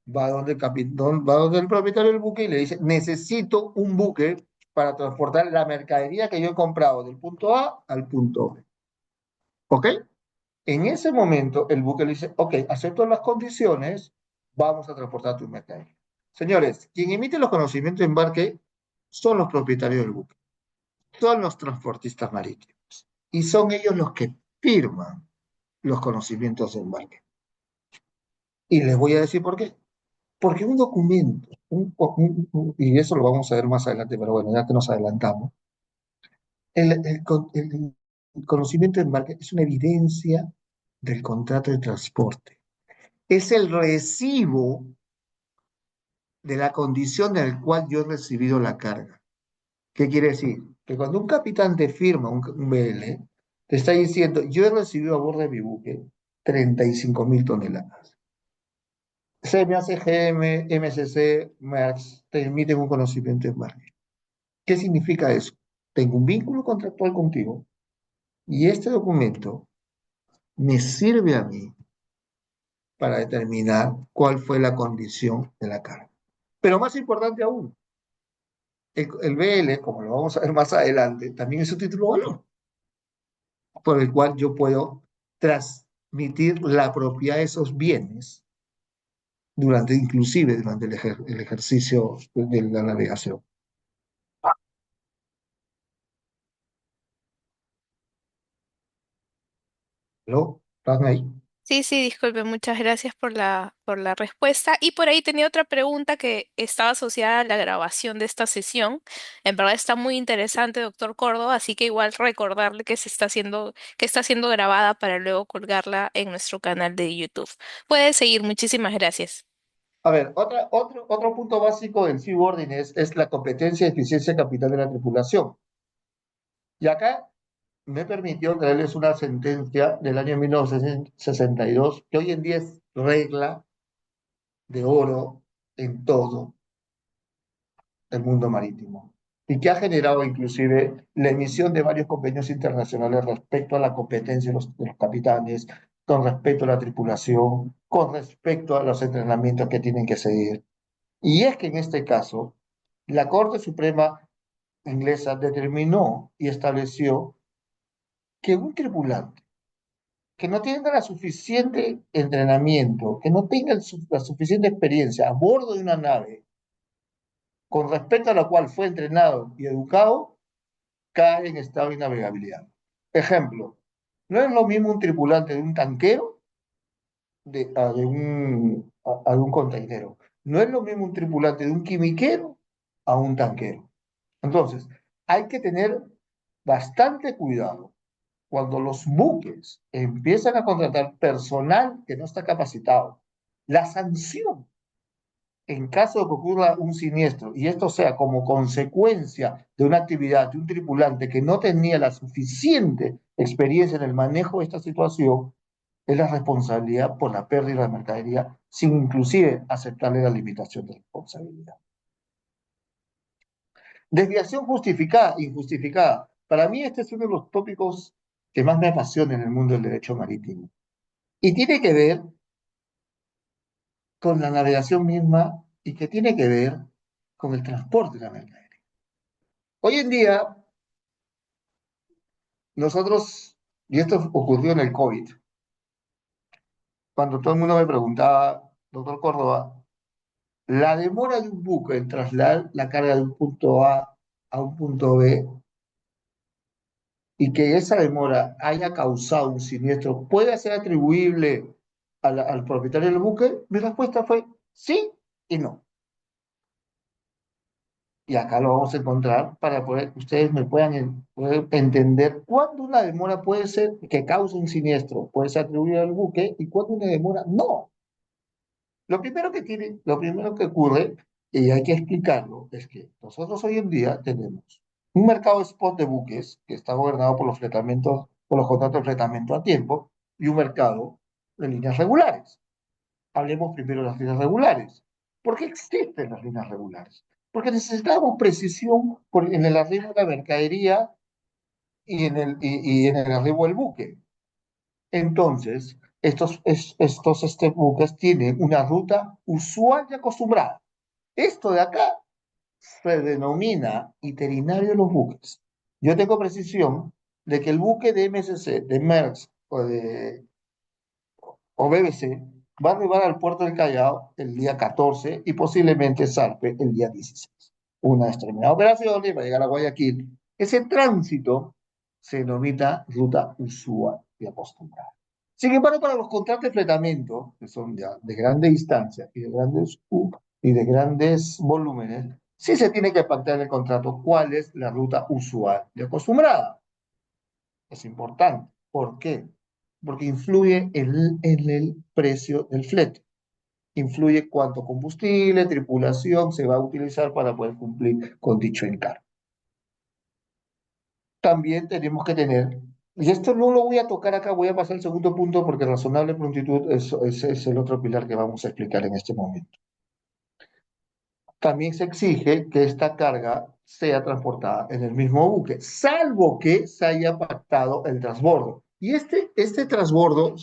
va donde el propietario del buque y le dice, necesito un buque para transportar la mercadería que yo he comprado del punto A al punto B. ¿Ok? En ese momento, el buque le dice, ok, acepto las condiciones, vamos a transportar tu mercadería. Señores, quien emite los conocimientos de embarque son los propietarios del buque, son los transportistas marítimos, y son ellos los que firman los conocimientos de embarque. Y les voy a decir por qué. Porque un documento, y eso lo vamos a ver más adelante, pero bueno, ya que nos adelantamos, el conocimiento de embarque es una evidencia del contrato de transporte. Es el recibo de la condición en la cual yo he recibido la carga. ¿Qué quiere decir? Que cuando un capitán te firma un BL, te está diciendo, yo he recibido a bordo de mi buque 35.000 toneladas. CMA, CGM, MSC, MAX, te emiten un conocimiento de embarque. ¿Qué significa eso? Tengo un vínculo contractual contigo y este documento me sirve a mí para determinar cuál fue la condición de la carga. Pero más importante aún, el BL, como lo vamos a ver más adelante, también es un título de valor, por el cual yo puedo transmitir la propiedad de esos bienes inclusive durante el ejercicio de la navegación. ¿Lo? ¿Están ahí? Sí, sí, disculpe, muchas gracias por la respuesta. Y por ahí tenía otra pregunta que estaba asociada a la grabación de esta sesión. En verdad está muy interesante, doctor Córdoba, así que igual recordarle que que está siendo grabada para luego colgarla en nuestro canal de YouTube. Puede seguir, muchísimas gracias. A ver, otro punto básico del seaboarding es la competencia y eficiencia capital de la tripulación. Y acá me permitió traerles una sentencia del año 1962, que hoy en día es regla de oro en todo el mundo marítimo, y que ha generado inclusive la emisión de varios convenios internacionales respecto a la competencia de los capitanes, con respecto a la tripulación, con respecto a los entrenamientos que tienen que seguir. Y es que en este caso, la Corte Suprema inglesa determinó y estableció que un tripulante que no tenga la suficiente entrenamiento, que no tenga la suficiente experiencia a bordo de una nave con respecto a la cual fue entrenado y educado, cae en estado de navegabilidad. Ejemplo, no es lo mismo un tripulante de un tanquero de un containero. No es lo mismo un tripulante de un quimiquero a un tanquero. Entonces, hay que tener bastante cuidado cuando los buques empiezan a contratar personal que no está capacitado. La sanción en caso de que ocurra un siniestro y esto sea como consecuencia de una actividad de un tripulante que no tenía la suficiente experiencia en el manejo de esta situación, es la responsabilidad por la pérdida de mercadería sin inclusive aceptarle la limitación de responsabilidad. Desviación justificada, injustificada. Para mí este es uno de los tópicos que más me apasiona en el mundo del derecho marítimo. Y tiene que ver con la navegación misma y que tiene que ver con el transporte de la mercadería. Hoy en día, nosotros, y esto ocurrió en el COVID, cuando todo el mundo me preguntaba, doctor Córdoba, la demora de un buque en trasladar la carga de un punto a un punto B y que esa demora haya causado un siniestro, ¿puede ser atribuible al propietario del buque? Mi respuesta fue sí y no. Y acá lo vamos a encontrar para poder que ustedes me puedan entender cuándo una demora puede ser que cause un siniestro, puede ser atribuida al buque y cuándo una demora no. Lo primero que ocurre, y hay que explicarlo, es que nosotros hoy en día tenemos un mercado spot de buques que está gobernado por los fletamientos, por los contratos de fletamiento a tiempo, y un mercado de líneas regulares. Hablemos primero de las líneas regulares. ¿Por qué existen las líneas regulares? Porque necesitamos precisión en el arribo de la mercadería y en el arribo del buque. Entonces, estos buques tienen una ruta usual y acostumbrada. Esto de acá se denomina itinerario de los buques. Yo tengo precisión de que el buque de MSC, de Maersk o BBC va a arribar al puerto del Callao el día 14 y posiblemente zarpe el día 16. Una vez terminada la operación y va a llegar a Guayaquil. Ese tránsito se denomina ruta usual y acostumbrada. Sin embargo, para los contratos de fletamento, que son ya de grande distancia y de grandes volúmenes, sí se tiene que pactar en el contrato cuál es la ruta usual y acostumbrada. Es importante. ¿Por qué? Porque influye en el precio del flete. Influye cuánto combustible, tripulación se va a utilizar para poder cumplir con dicho encargo. También tenemos que tener, y esto no lo voy a tocar acá, voy a pasar al segundo punto porque razonable prontitud es el otro pilar que vamos a explicar en este momento. También se exige que esta carga sea transportada en el mismo buque, salvo que se haya pactado el transbordo. Y este transbordo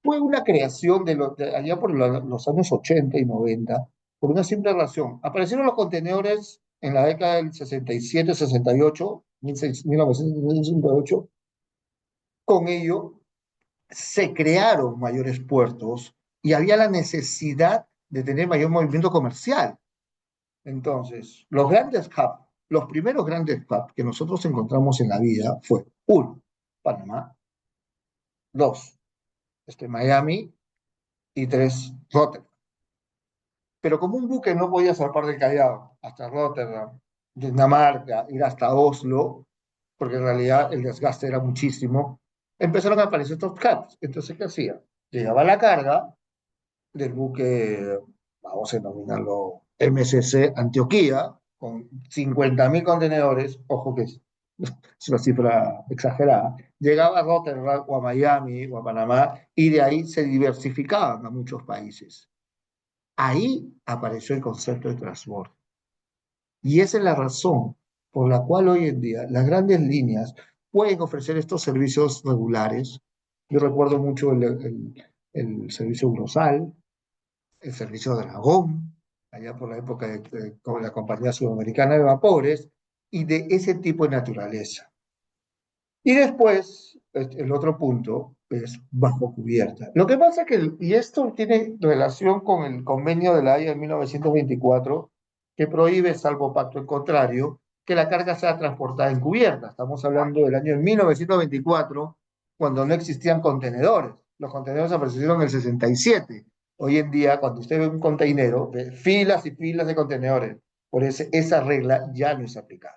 fue una creación de allá por los años 80 y 90, por una simple razón. Aparecieron los contenedores en la década del 67, 68, 1968. Con ello se crearon mayores puertos y había la necesidad de tener mayor movimiento comercial. Entonces, los primeros grandes hubs que nosotros encontramos en la vida fue, uno, Panamá; dos, Miami; y tres, Rotterdam. Pero como un buque no podía zarpar del Callao hasta Rotterdam, Dinamarca, ir hasta Oslo, porque en realidad el desgaste era muchísimo, empezaron a aparecer estos hubs. Entonces, ¿qué hacía? Llegaba la carga del buque, vamos a denominarlo MSC Antioquía, con 50.000 contenedores, ojo que es una cifra exagerada, llegaba a Rotterdam o a Miami o a Panamá y de ahí se diversificaban a muchos países. Ahí apareció el concepto de transbordo. Y esa es la razón por la cual hoy en día las grandes líneas pueden ofrecer estos servicios regulares. Yo recuerdo mucho el servicio Eurosal, el servicio Dragón, allá por la época con la compañía sudamericana de vapores, y de ese tipo de naturaleza. Y después, el otro punto es bajo cubierta. Lo que pasa es que, y esto tiene relación con el convenio de la Haya de 1924, que prohíbe, salvo pacto en contrario, que la carga sea transportada en cubierta. Estamos hablando del año 1924, cuando no existían contenedores. Los contenedores aparecieron en el 67. Hoy en día, cuando usted ve un containero, ve filas y filas de contenedores. Por eso, esa regla ya no es aplicable.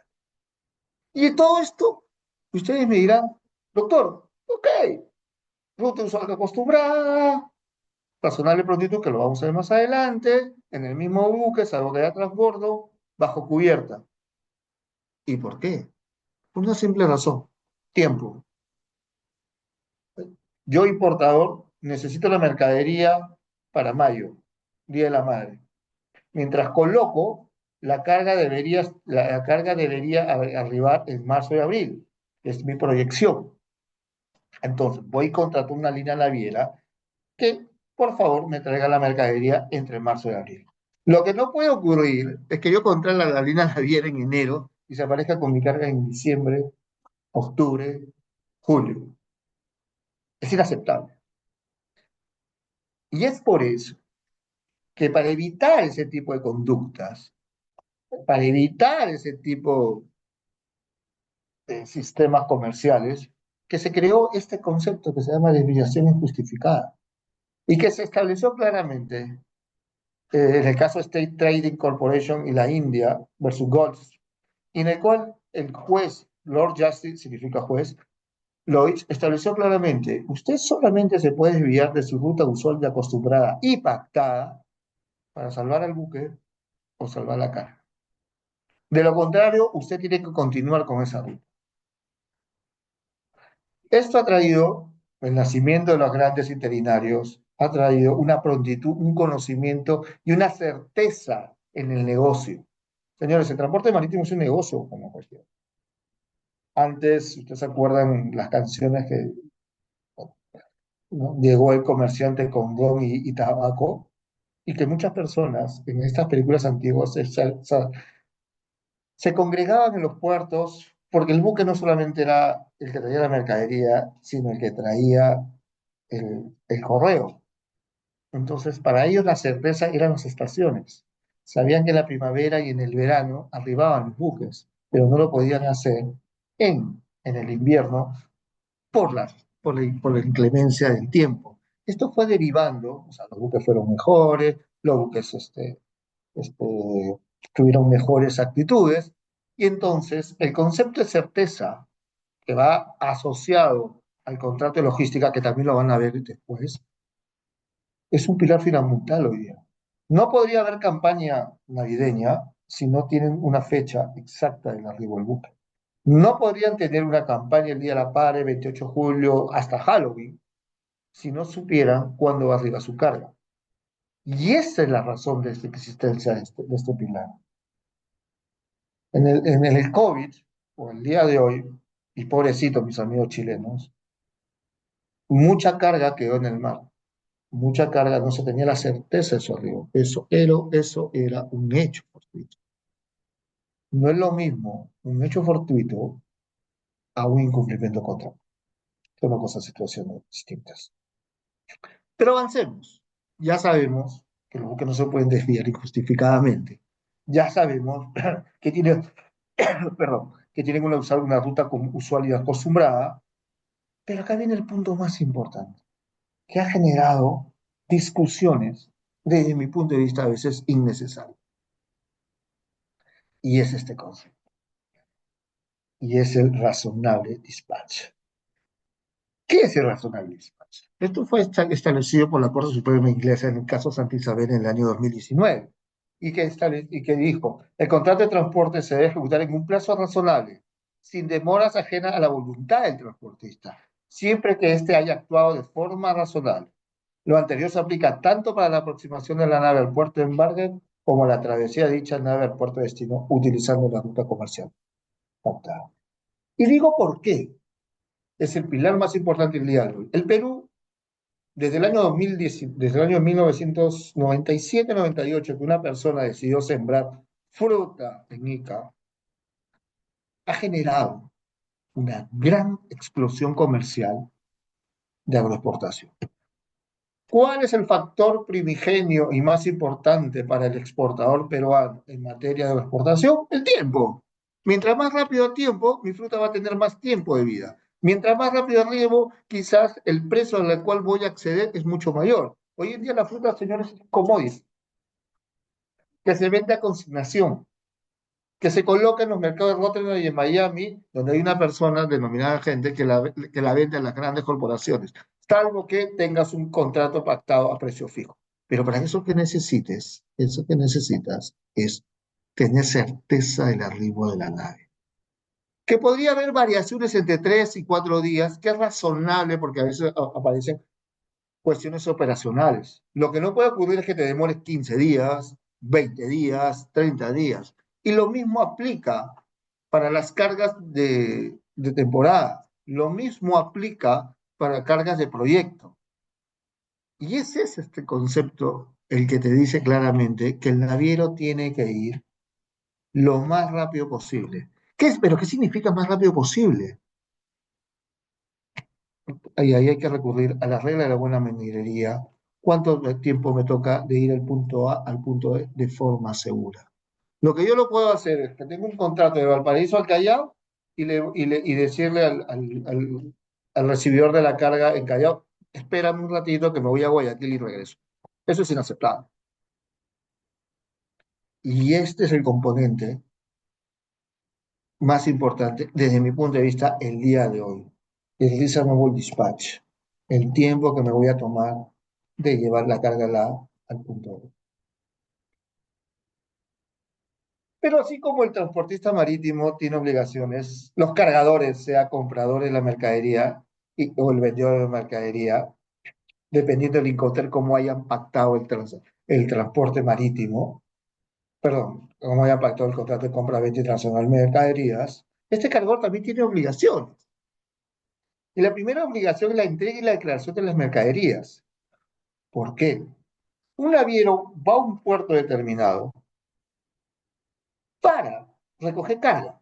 Y todo esto, ustedes me dirán, doctor, ok, ruta usual acostumbrada, razonable prontitud, que lo vamos a ver más adelante, en el mismo buque, salvo que haya transbordo, bajo cubierta. ¿Y por qué? Por una simple razón, tiempo. Yo, importador, necesito la mercadería para mayo, Día de la Madre. Mientras coloco, la carga debería arribar en marzo y abril. Es mi proyección. Entonces, voy y contrato una línea naviera que, por favor, me traiga la mercadería entre marzo y abril. Lo que no puede ocurrir es que yo contrate la línea naviera en enero y se aparezca con mi carga en diciembre, octubre, julio. Es inaceptable. Y es por eso que para evitar ese tipo de conductas, para evitar ese tipo de sistemas comerciales, que se creó este concepto que se llama desviación injustificada y que se estableció claramente en el caso State Trading Corporation y la India versus Golds, en el cual el juez, Lord Justice significa juez, Lloyd estableció claramente, usted solamente se puede desviar de su ruta usual y acostumbrada y pactada para salvar al buque o salvar la carga. De lo contrario, usted tiene que continuar con esa ruta. Esto ha traído el nacimiento de los grandes interinarios, ha traído una prontitud, un conocimiento y una certeza en el negocio. Señores, el transporte marítimo es un negocio como cualquier. Antes, ustedes se acuerdan las canciones que, ¿no?, llegó el comerciante con ron y tabaco, y que muchas personas en estas películas antiguas se congregaban en los puertos porque el buque no solamente era el que traía la mercadería, sino el que traía el correo. Entonces, para ellos la certeza eran las estaciones. Sabían que en la primavera y en el verano arribaban los buques, pero no lo podían hacer en el invierno por la inclemencia del tiempo. Esto fue derivando, o sea, los buques fueron mejores, los buques tuvieron mejores actitudes, y entonces el concepto de certeza que va asociado al contrato de logística, que también lo van a ver después, es un pilar fundamental hoy día. No podría haber campaña navideña si no tienen una fecha exacta del arribo del buque. No podrían tener una campaña el Día de la Padre, 28 de julio, hasta Halloween, si no supieran cuándo va arriba su carga. Y esa es la razón de esta existencia de este pilar. En el COVID, o el día de hoy, y pobrecito mis amigos chilenos, mucha carga quedó en el mar. Mucha carga, no se tenía la certeza de su arribo. Eso era un hecho fortuito. No es lo mismo un hecho fortuito a un incumplimiento contractual. Son dos cosas, situaciones distintas. Pero avancemos. Ya sabemos que los buques no se pueden desviar injustificadamente. Ya sabemos que tienen, perdón, que tienen que usar una ruta usual y acostumbrada. Pero acá viene el punto más importante, que ha generado discusiones, desde mi punto de vista, a veces innecesarias. Y es este concepto. Y es el razonable dispatch. ¿Qué es el razonable dispatch? Esto fue establecido por la Corte Suprema Inglesa en el caso Santa Isabel en el año 2019 y que dijo, el contrato de transporte se debe ejecutar en un plazo razonable, sin demoras ajenas a la voluntad del transportista, siempre que éste haya actuado de forma razonable. Lo anterior se aplica tanto para la aproximación de la nave al puerto de embarque como la travesía de dicha nave al puerto de destino utilizando la ruta comercial pactada. Y digo por qué es el pilar más importante del diálogo. El Perú, desde el año 2010, desde el año 1997-98, que una persona decidió sembrar fruta en Ica, ha generado una gran explosión comercial de agroexportación. ¿Cuál es el factor primigenio y más importante para el exportador peruano en materia de exportación? El tiempo. Mientras más rápido el tiempo, mi fruta va a tener más tiempo de vida. Mientras más rápido arribo, quizás el precio al cual voy a acceder es mucho mayor. Hoy en día la fruta, señores, es un commodity que se vende a consignación, que se coloca en los mercados de Rotterdam y en Miami, donde hay una persona denominada gente que la vende a las grandes corporaciones, salvo que tengas un contrato pactado a precio fijo. Pero para eso que necesitas es tener certeza del arribo de la nave. Que podría haber variaciones entre 3 y 4 días, que es razonable porque a veces aparecen cuestiones operacionales. Lo que no puede ocurrir es que te demores 15 días, 20 días, 30 días. Y lo mismo aplica para las cargas de temporada. Lo mismo aplica para cargas de proyecto. Y ese es este concepto el que te dice claramente que el naviero tiene que ir lo más rápido posible. ¿Qué es? ¿Pero qué significa más rápido posible? Ahí hay que recurrir a la regla de la buena manirería. ¿Cuánto tiempo me toca de ir del punto A al punto B de forma segura? Lo que yo lo puedo hacer es que tengo un contrato de Valparaíso al Callao y decirle al recibidor de la carga en Callao, espérame un ratito que me voy a Guayaquil y regreso. Eso es inaceptable. Y este es el componente más importante desde mi punto de vista el día de hoy. El Reasonable Dispatch, el tiempo que me voy a tomar de llevar la carga al punto B. Pero así como el transportista marítimo tiene obligaciones, los cargadores, sea compradores de la mercadería o el vendedor de la mercadería, dependiendo del Incoterm, cómo hayan pactado el transporte marítimo, perdón, cómo hayan pactado el contrato de compra-venta internacional de mercaderías, este cargador también tiene obligaciones. Y la primera obligación es la entrega y la declaración de las mercaderías. ¿Por qué? Un naviero va a un puerto determinado para recoger carga,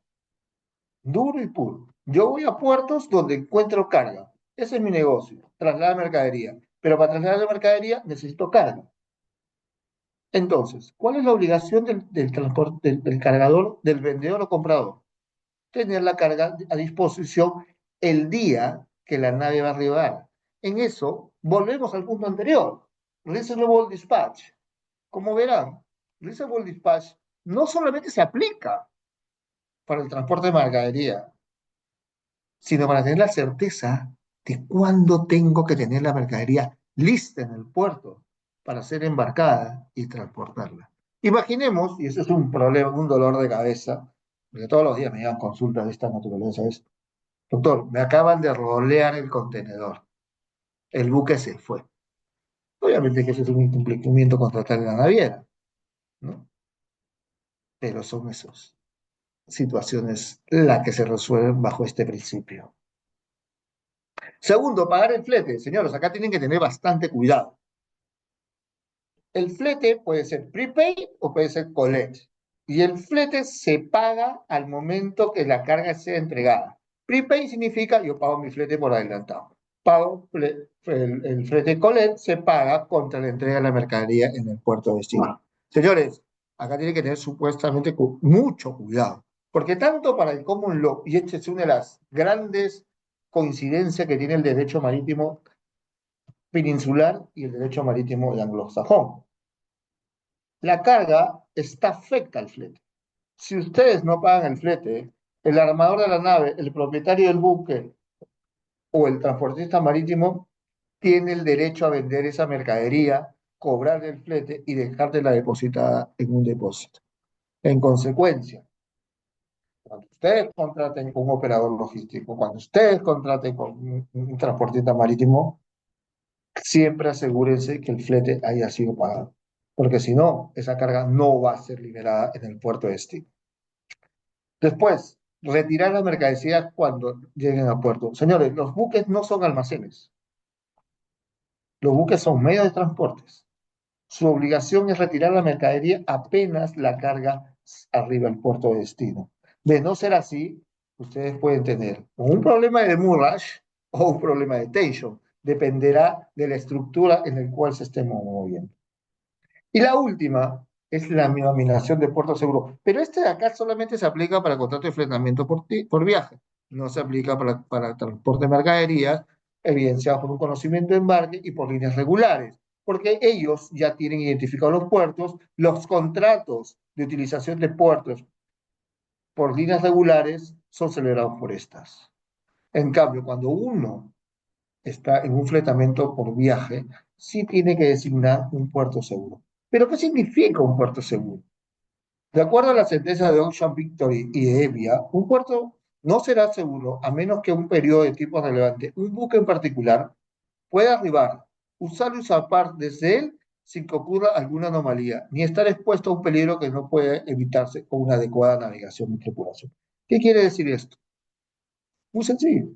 duro y puro. Yo voy a puertos donde encuentro carga. Ese es mi negocio, trasladar mercadería. Pero para trasladar la mercadería necesito carga. Entonces, ¿cuál es la obligación del transporte, del cargador, del vendedor o comprador? Tener la carga a disposición el día que la nave va a arribar. En eso, volvemos al punto anterior. Reasonable Dispatch. Como verán, Reasonable Dispatch no solamente se aplica para el transporte de mercadería, sino para tener la certeza de cuándo tengo que tener la mercadería lista en el puerto para ser embarcada y transportarla. Imaginemos, y eso es un problema, un dolor de cabeza, porque todos los días me llegan consultas de esta naturaleza, es, doctor, me acaban de rolear el contenedor, el buque se fue. Obviamente que eso es un incumplimiento contratal de la naviera, ¿no? Pero son esas situaciones las que se resuelven bajo este principio. Segundo, pagar el flete. Señores, acá tienen que tener bastante cuidado. El flete puede ser prepaid o puede ser collect. Y el flete se paga al momento que la carga sea entregada. Prepaid significa yo pago mi flete por adelantado. El flete collect se paga contra la entrega de la mercadería en el puerto de destino. Señores, acá tienen que tener supuestamente mucho cuidado. Porque tanto para el common law, y esta es una de las grandes coincidencias que tiene el derecho marítimo peninsular y el derecho marítimo de anglosajón. La carga está afecta al flete. Si ustedes no pagan el flete, el armador de la nave, el propietario del buque o el transportista marítimo tiene el derecho a vender esa mercadería, cobrar el flete y dejártela depositada en un depósito. En consecuencia, cuando ustedes contraten con un operador logístico, cuando ustedes contraten con un transportista marítimo, siempre asegúrense que el flete haya sido pagado, porque si no, esa carga no va a ser liberada en el puerto de destino. Después, retirar las mercancías cuando lleguen a puerto. Señores, los buques no son almacenes, los buques son medios de transportes. Su obligación es retirar la mercadería apenas la carga arriba al puerto de destino. De no ser así, ustedes pueden tener un problema de demurrage o un problema de tension. Dependerá de la estructura en la cual se estén moviendo. Y la última es la denominación de puerto seguro. Pero este de acá solamente se aplica para contrato de fletamiento por viaje. No se aplica para transporte de mercaderías, evidenciado por un conocimiento de embarque y por líneas regulares. Porque ellos ya tienen identificados los puertos, los contratos de utilización de puertos por líneas regulares son celebrados por estas. En cambio, cuando uno está en un fletamento por viaje, sí tiene que designar un puerto seguro. ¿Pero qué significa un puerto seguro? De acuerdo a la sentencia de Ocean Victory y de Evia, un puerto no será seguro a menos que un periodo de tiempo relevante, un buque en particular, pueda arribar, usar y zapar desde él sin que ocurra alguna anomalía, ni estar expuesto a un peligro que no puede evitarse con una adecuada navegación y tripulación. ¿Qué quiere decir esto? Muy sencillo.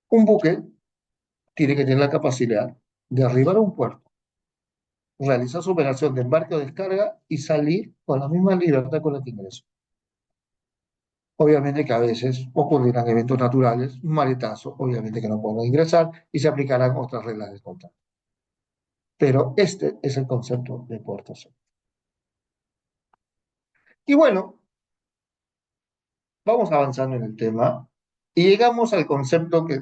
Un buque tiene que tener la capacidad de arribar a un puerto, realizar su operación de embarque o descarga y salir con la misma libertad con la que ingresó. Obviamente que a veces ocurrirán eventos naturales, un maletazo, obviamente que no podrán ingresar y se aplicarán otras reglas de contrato. Pero este es el concepto de puerto seguro. Y bueno, vamos avanzando en el tema y llegamos al concepto que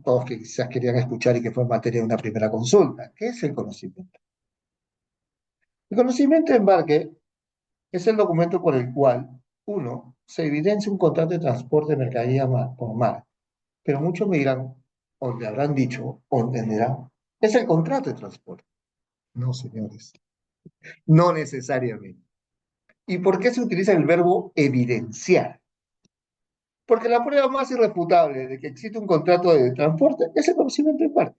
todos que quizás querían escuchar y que fue materia de una primera consulta, que es el conocimiento. El conocimiento de embarque es el documento por el cual, uno, se evidencia un contrato de transporte de mercadería por mar. Pero muchos me dirán, o le habrán dicho, o entenderán, es el contrato de transporte. No, señores, no necesariamente. ¿Y por qué se utiliza el verbo evidenciar? Porque la prueba más irrefutable de que existe un contrato de transporte es el conocimiento en parte,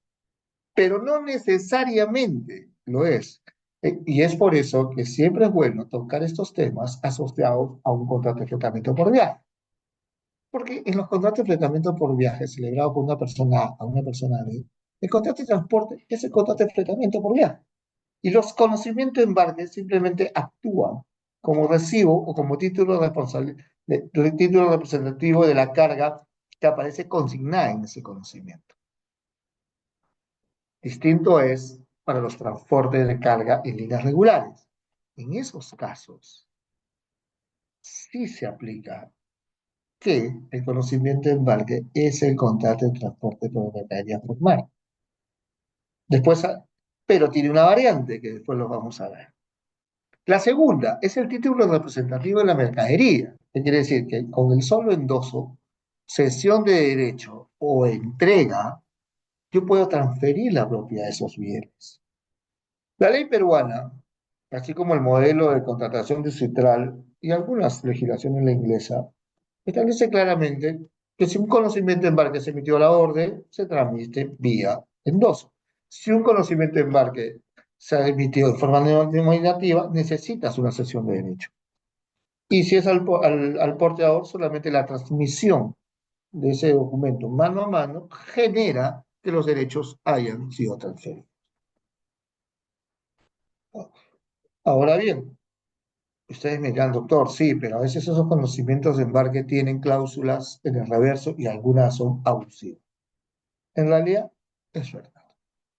pero no necesariamente lo es. Y es por eso que siempre es bueno tocar estos temas asociados a un contrato de fletamento por viaje. Porque en los contratos de fletamento por viaje celebrado por una persona A a una persona B, el contrato de transporte es el contrato de fletamento por viaje. Y los conocimientos de embarque simplemente actúan como recibo o como título, título representativo de la carga que aparece consignada en ese conocimiento. Distinto es para los transportes de carga en líneas regulares. En esos casos, sí se aplica que el conocimiento de embarque es el contrato de transporte por mercadería por mar. Después, pero tiene una variante que después lo vamos a ver. La segunda es el título representativo de la mercadería, que quiere decir que con el solo endoso, cesión de derecho o entrega, yo puedo transferir la propiedad de esos bienes. La ley peruana, así como el modelo de contratación distrital y algunas legislaciones en la inglesa, establece claramente que si un conocimiento de embarque se emitió a la orden, se transmite vía endoso. Si un conocimiento de embarque se ha emitido de forma nominativa, necesitas una cesión de derecho. Y si es al porteador, solamente la transmisión de ese documento mano a mano genera que los derechos hayan sido transferidos. Ahora bien, ustedes me dirán, doctor, sí, pero a veces esos conocimientos de embarque tienen cláusulas en el reverso y algunas son abusivas. En realidad, es verdad.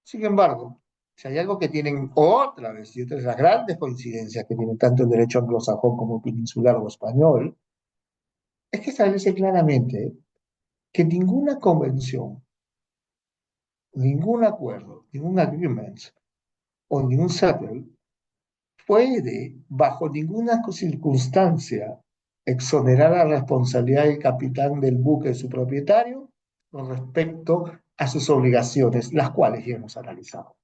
Sin embargo, si hay algo que tienen otra vez, y otra es las grandes coincidencias que tienen tanto el derecho anglosajón como peninsular o español, es que establece claramente que ninguna convención, ningún acuerdo, ningún agreement o ningún settle puede, bajo ninguna circunstancia, exonerar la responsabilidad del capitán del buque de su propietario con respecto a sus obligaciones, las cuales ya hemos analizado.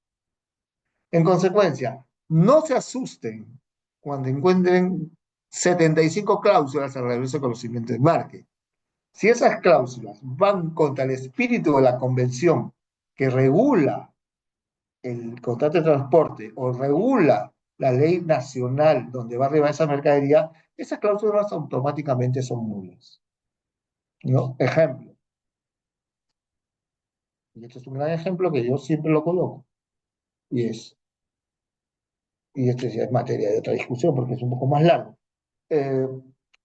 En consecuencia, no se asusten cuando encuentren 75 cláusulas al regreso de conocimiento de embarque. Si esas cláusulas van contra el espíritu de la convención que regula el contrato de transporte o regula la ley nacional donde va arriba esa mercadería, esas cláusulas automáticamente son nulas. ¿No? Ejemplo, y este es un gran ejemplo que yo siempre lo coloco, y es, y este ya es materia de otra discusión porque es un poco más largo. Eh,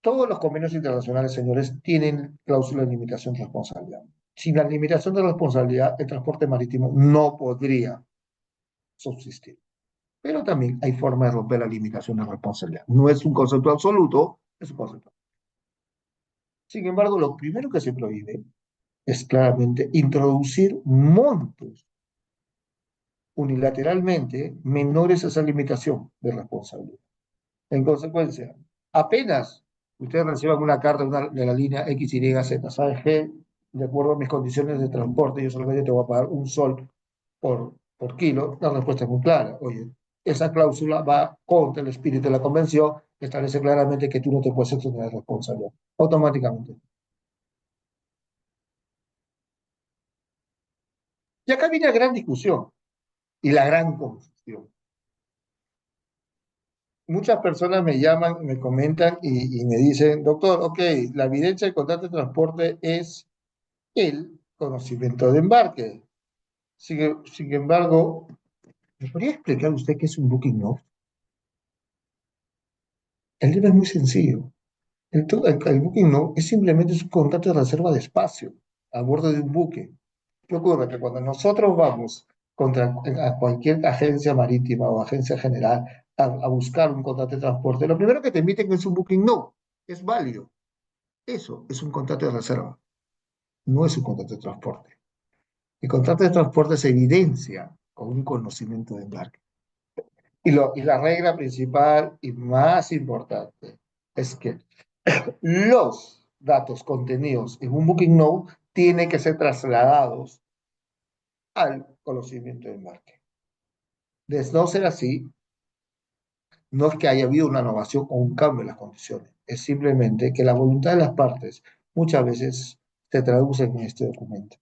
Todos los convenios internacionales, señores, tienen cláusula de limitación de responsabilidad. Sin la limitación de responsabilidad, el transporte marítimo no podría subsistir. Pero también hay forma de romper la limitación de responsabilidad. No es un concepto absoluto, es un concepto. Sin embargo, lo primero que se prohíbe es claramente introducir montos unilateralmente menores a esa limitación de responsabilidad. En consecuencia, apenas ustedes reciban una carta de la línea X, Y, Z, ¿sabes qué? De acuerdo a mis condiciones de transporte, yo solamente te voy a pagar un sol por kilo. La respuesta es muy clara. Oye, esa cláusula va contra el espíritu de la convención, que establece claramente que tú no te puedes exonerar de responsabilidad. Automáticamente. Y acá viene la gran discusión y la gran confusión. muchas personas me llaman, me comentan y me dicen, doctor, ok, la evidencia del contrato de transporte es el conocimiento de embarque. Sin embargo, ¿me podría explicar usted qué es un booking note? El tema es muy sencillo. El booking note es simplemente un contrato de reserva de espacio a bordo de un buque. ¿Qué ocurre? Que cuando nosotros vamos a cualquier agencia marítima o agencia general a buscar un contrato de transporte, lo primero que te emiten es un booking note. Es válido. Eso es un contrato de reserva, no es un contrato de transporte. El contrato de transporte se evidencia con un conocimiento de embarque. Y la regla principal y más importante es que los datos contenidos en un Booking Note tienen que ser trasladados al conocimiento de embarque. De no ser así, no es que haya habido una innovación o un cambio en las condiciones, es simplemente que la voluntad de las partes muchas veces se traduce en este documento.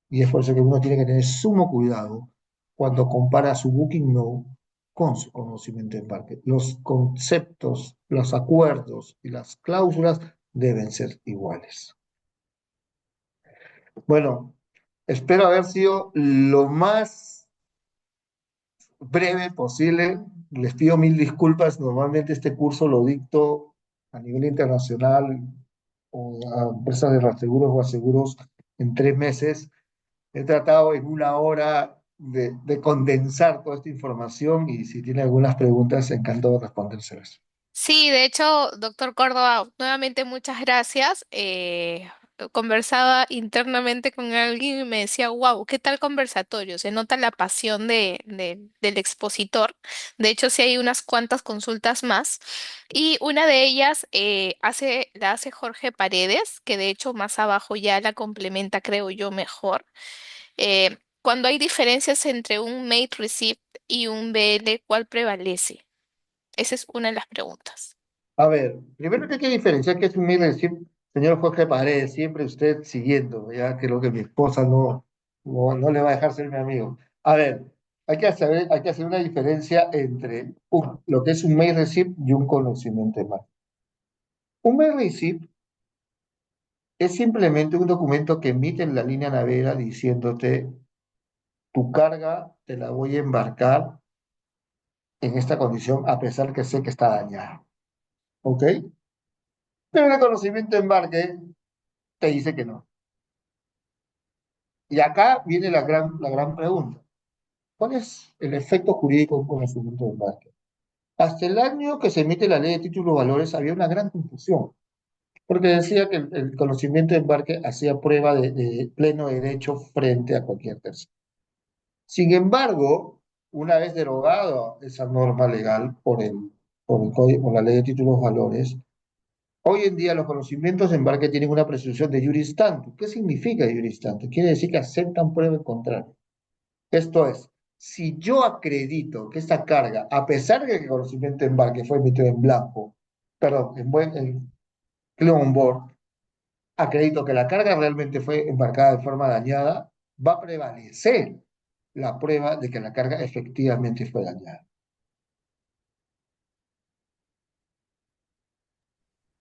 Y es por eso que uno tiene que tener sumo cuidado cuando compara su Booking Note con su conocimiento de embarque. Los conceptos, los acuerdos y las cláusulas deben ser iguales. Bueno, espero haber sido lo más breve posible. Les pido mil disculpas. Normalmente este curso lo dicto a nivel internacional o a empresas de reaseguros o aseguros en 3 meses. He tratado en una hora de condensar toda esta información y si tiene algunas preguntas, encantado de respondérselas. Sí, de hecho, doctor Córdoba, nuevamente muchas gracias. Conversaba internamente con alguien y me decía, wow, ¿qué tal conversatorio? Se nota la pasión del expositor. De hecho, sí hay unas cuantas consultas más. Y una de ellas la hace Jorge Paredes, que de hecho más abajo ya la complementa, creo yo, mejor. Cuando hay diferencias entre un made receipt y un BL, ¿cuál prevalece? Esa es una de las preguntas. A ver, primero que hay que diferenciar que es un mail decir, señor Jorge Paredes, siempre usted siguiendo, ya creo que mi esposa no le va a dejar ser mi amigo. A ver, hay que hacer una diferencia entre lo que es un mail receipt y un conocimiento de marca. Un mail receipt es simplemente un documento que emite en la línea naviera diciéndote tu carga te la voy a embarcar en esta condición a pesar que sé que está dañada. ¿Ok? Pero el conocimiento de embarque te dice que no. Y acá viene la gran pregunta. ¿Cuál es el efecto jurídico de un conocimiento de embarque? Hasta el año que se emite la ley de títulos y valores había una gran confusión, porque decía que el conocimiento de embarque hacía prueba de pleno derecho frente a cualquier tercero. Sin embargo, una vez derogado esa norma legal por la ley de títulos y valores, hoy en día los conocimientos de embarque tienen una presunción de juris tanto. ¿Qué significa juris tanto? Quiere decir que aceptan prueba en contrario. Esto es, si yo acredito que esta carga, a pesar de que el conocimiento de embarque fue emitido en blanco, perdón, en clean on board, acredito que la carga realmente fue embarcada de forma dañada, va a prevalecer la prueba de que la carga efectivamente fue dañada.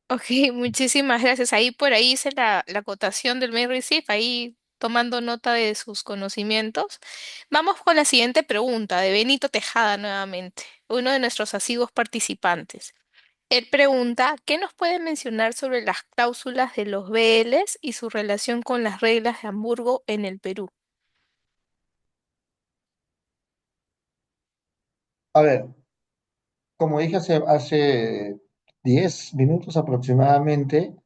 Ok, muchísimas gracias. Ahí por ahí hice la acotación del mail receipt, ahí tomando nota de sus conocimientos. Vamos con la siguiente pregunta de Benito Tejada nuevamente, uno de nuestros asiduos participantes. Él pregunta, ¿qué nos puede mencionar sobre las cláusulas de los BLs y su relación con las reglas de Hamburgo en el Perú? A ver, como dije hace 10 minutos aproximadamente,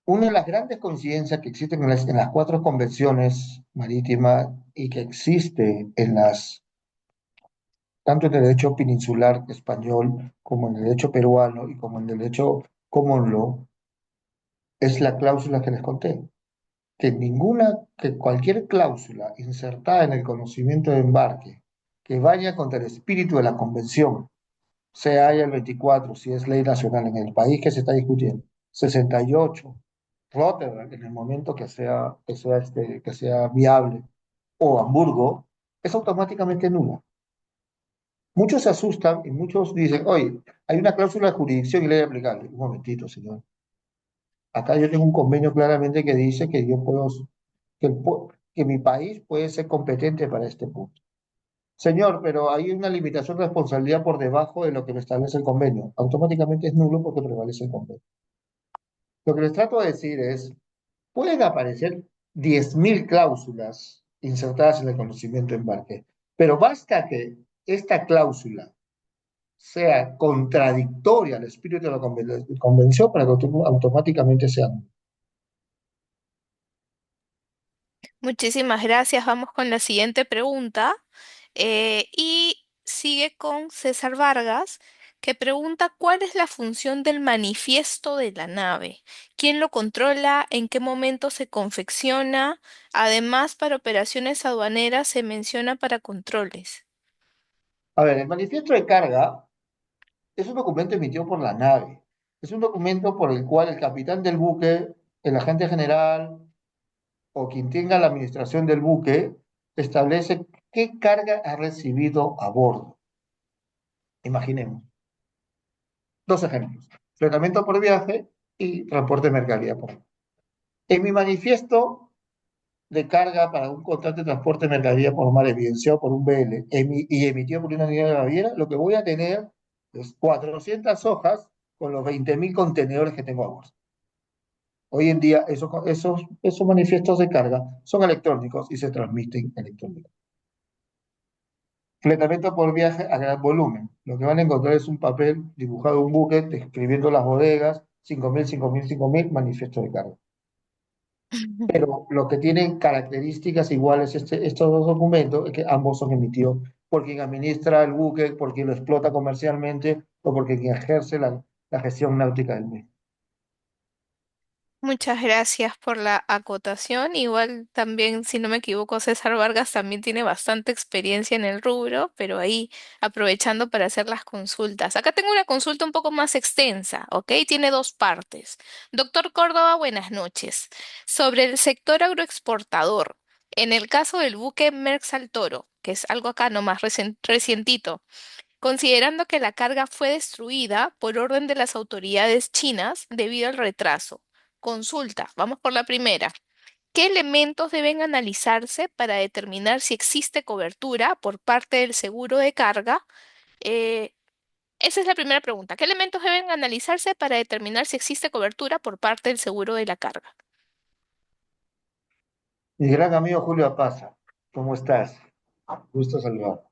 una de las grandes coincidencias que existen en las cuatro convenciones marítimas y que existe tanto en el derecho peninsular español como en el derecho peruano y como en el derecho common law, es la cláusula que les conté. Que cualquier cláusula insertada en el conocimiento de embarque que vaya contra el espíritu de la convención, sea haya el 24, si es ley nacional en el país que se está discutiendo, 68, Rotterdam, en el momento que sea viable, o Hamburgo, es automáticamente nula. Muchos se asustan y muchos dicen, oye, hay una cláusula de jurisdicción y ley aplicable. Un momentito, señor. Acá yo tengo un convenio claramente que dice que yo puedo, que mi país puede ser competente para este punto. Señor, pero hay una limitación de responsabilidad por debajo de lo que me establece el convenio. Automáticamente es nulo porque prevalece el convenio. Lo que les trato de decir es, pueden aparecer 10.000 cláusulas insertadas en el conocimiento embarque, pero basta que esta cláusula sea contradictoria al espíritu de la convención para que automáticamente sea nulo. Muchísimas gracias. Vamos con la siguiente pregunta. Y sigue con César Vargas, que pregunta cuál es la función del manifiesto de la nave, quién lo controla, en qué momento se confecciona, además para operaciones aduaneras se menciona para controles. A ver, el manifiesto de carga es un documento emitido por la nave. Es un documento por el cual el capitán del buque, el agente general o quien tenga la administración del buque establece qué carga ha recibido a bordo. Imaginemos. Dos ejemplos. Fletamiento por viaje y transporte de mercadería por. En mi manifiesto de carga para un contrato de transporte de mercadería por mar evidenciado por un BL y emitido por una unidad naviera, lo que voy a tener es 400 hojas con los 20.000 contenedores que tengo a bordo. Hoy en día esos manifiestos de carga son electrónicos y se transmiten electrónicamente. Fletamento por viaje a gran volumen. Lo que van a encontrar es un papel dibujado un buque describiendo las bodegas, 5.000, 5.000, 5.000, manifiesto de carga. Pero lo que tienen características iguales estos dos documentos es que ambos son emitidos por quien administra el buque, por quien lo explota comercialmente o por quien ejerce la gestión náutica del mismo. Muchas gracias por la acotación. Igual también, si no me equivoco, César Vargas también tiene bastante experiencia en el rubro, pero ahí aprovechando para hacer las consultas. Acá tengo una consulta un poco más extensa, ¿ok? Tiene dos partes. Doctor Córdoba, buenas noches. Sobre el sector agroexportador, en el caso del buque Merx al Toro, que es algo acá nomás recientito, considerando que la carga fue destruida por orden de las autoridades chinas debido al retraso. Consulta, vamos por la primera. ¿Qué elementos deben analizarse para determinar si existe cobertura por parte del seguro de carga? Eh, Esa es la primera pregunta. ¿Qué elementos deben analizarse para determinar si existe cobertura por parte del seguro de la carga? Mi gran amigo Julio Apaza, ¿cómo estás? Gusto saludar.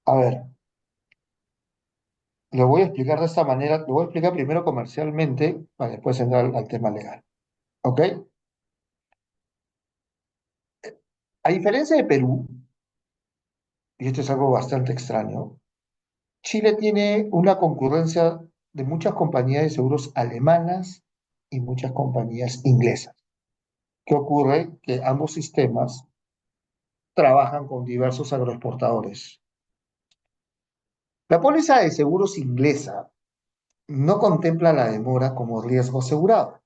A ver, lo voy a explicar de esta manera, lo voy a explicar primero comercialmente para después entrar al tema legal. ¿Ok? A diferencia de Perú, y esto es algo bastante extraño, Chile tiene una concurrencia de muchas compañías de seguros alemanas y muchas compañías inglesas. ¿Qué ocurre? Que ambos sistemas trabajan con diversos agroexportadores. La póliza de seguros inglesa no contempla la demora como riesgo asegurado.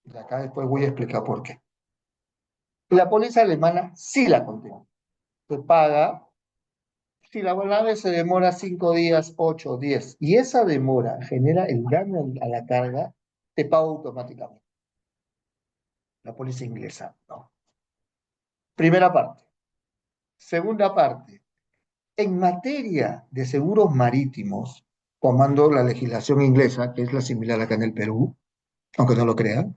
Y acá después voy a explicar por qué. La póliza alemana sí la contempla. Se paga si la nave se demora 5 días, 8, 10, y esa demora genera el daño a la carga, te paga automáticamente. La póliza inglesa, no. Primera parte. Segunda parte. En materia de seguros marítimos, tomando la legislación inglesa, que es la similar acá en el Perú, aunque no lo crean,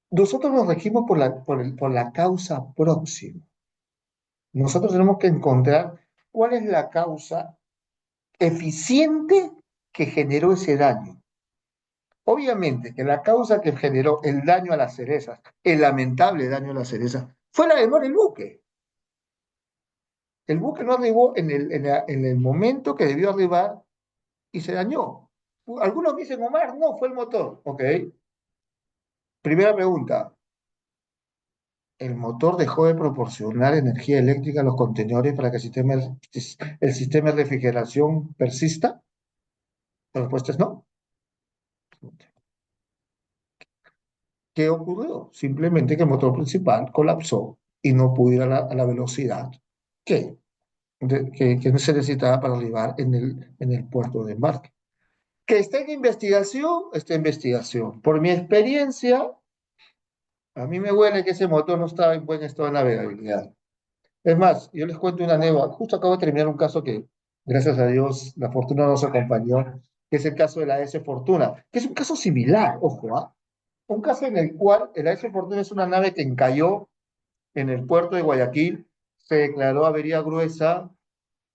nosotros nos regimos por la causa próxima. Nosotros tenemos que encontrar cuál es la causa eficiente que generó ese daño. Obviamente que la causa que generó el daño a las cerezas, el lamentable daño a las cerezas, fue la demora del buque. El buque no arribó en el momento que debió arribar y se dañó. Algunos dicen, Omar, no, fue el motor. Ok. Primera pregunta. ¿El motor dejó de proporcionar energía eléctrica a los contenedores para que el sistema de refrigeración persista? La respuesta es no. ¿Qué ocurrió? Simplemente que el motor principal colapsó y no pudo ir a la velocidad. ¿Qué? que no se necesitaba para arribar en el puerto de embarque. Que está en investigación, está en investigación. Por mi experiencia, a mí me huele que ese motor no estaba en buen estado de navegabilidad. Es más, yo les cuento una anécdota. Justo acabo de terminar un caso que, gracias a Dios, la fortuna nos acompañó, que es el caso de la S Fortuna, que es un caso similar, ojo, ¿ah? Un caso en el cual el AS Fortuna es una nave que encalló en el puerto de Guayaquil, se declaró avería gruesa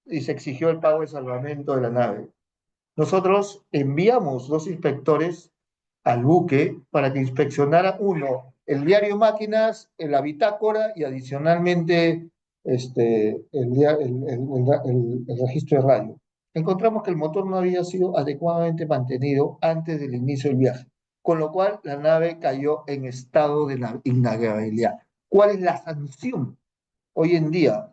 y se exigió el pago de salvamento de la nave. Nosotros enviamos dos inspectores al buque para que inspeccionara uno, el diario Máquinas, la bitácora y adicionalmente el registro de radio. Encontramos que el motor no había sido adecuadamente mantenido antes del inicio del viaje, con lo cual la nave cayó en estado de innavegabilidad. ¿Cuál es la sanción hoy en día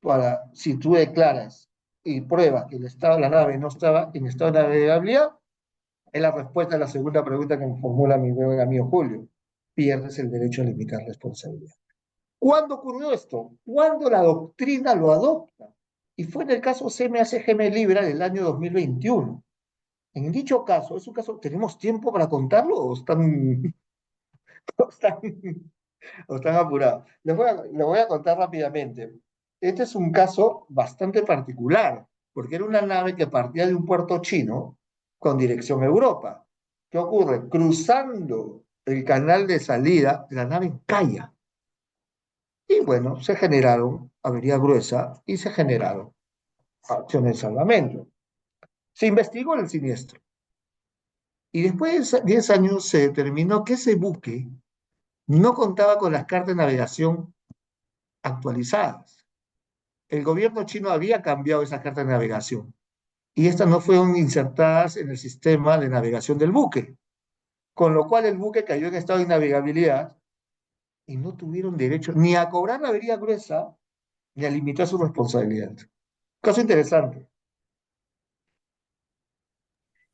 para si tú declaras y pruebas que el estado de la nave no estaba en estado de navegabilidad? Es la respuesta a la segunda pregunta que me formula mi buen amigo Julio. Pierdes el derecho a limitar responsabilidad. ¿Cuándo ocurrió esto? ¿Cuándo la doctrina lo adopta? Y fue en el caso CMA-CGM Libra del año 2021. En dicho caso, es un caso, ¿tenemos tiempo para contarlo o están, o están o están apurados? Les voy a contar rápidamente. Este es un caso bastante particular, porque era una nave que partía de un puerto chino con dirección a Europa. ¿Qué ocurre? Cruzando el canal de salida, la nave encalla. Y bueno, se generaron avería gruesa y se generaron acciones de salvamento. Se investigó el siniestro. Y después de 10 años se determinó que ese buque no contaba con las cartas de navegación actualizadas. El gobierno chino había cambiado esas cartas de navegación y estas no fueron insertadas en el sistema de navegación del buque, con lo cual el buque cayó en estado de innavegabilidad y no tuvieron derecho ni a cobrar la avería gruesa ni a limitar su responsabilidad. Caso interesante.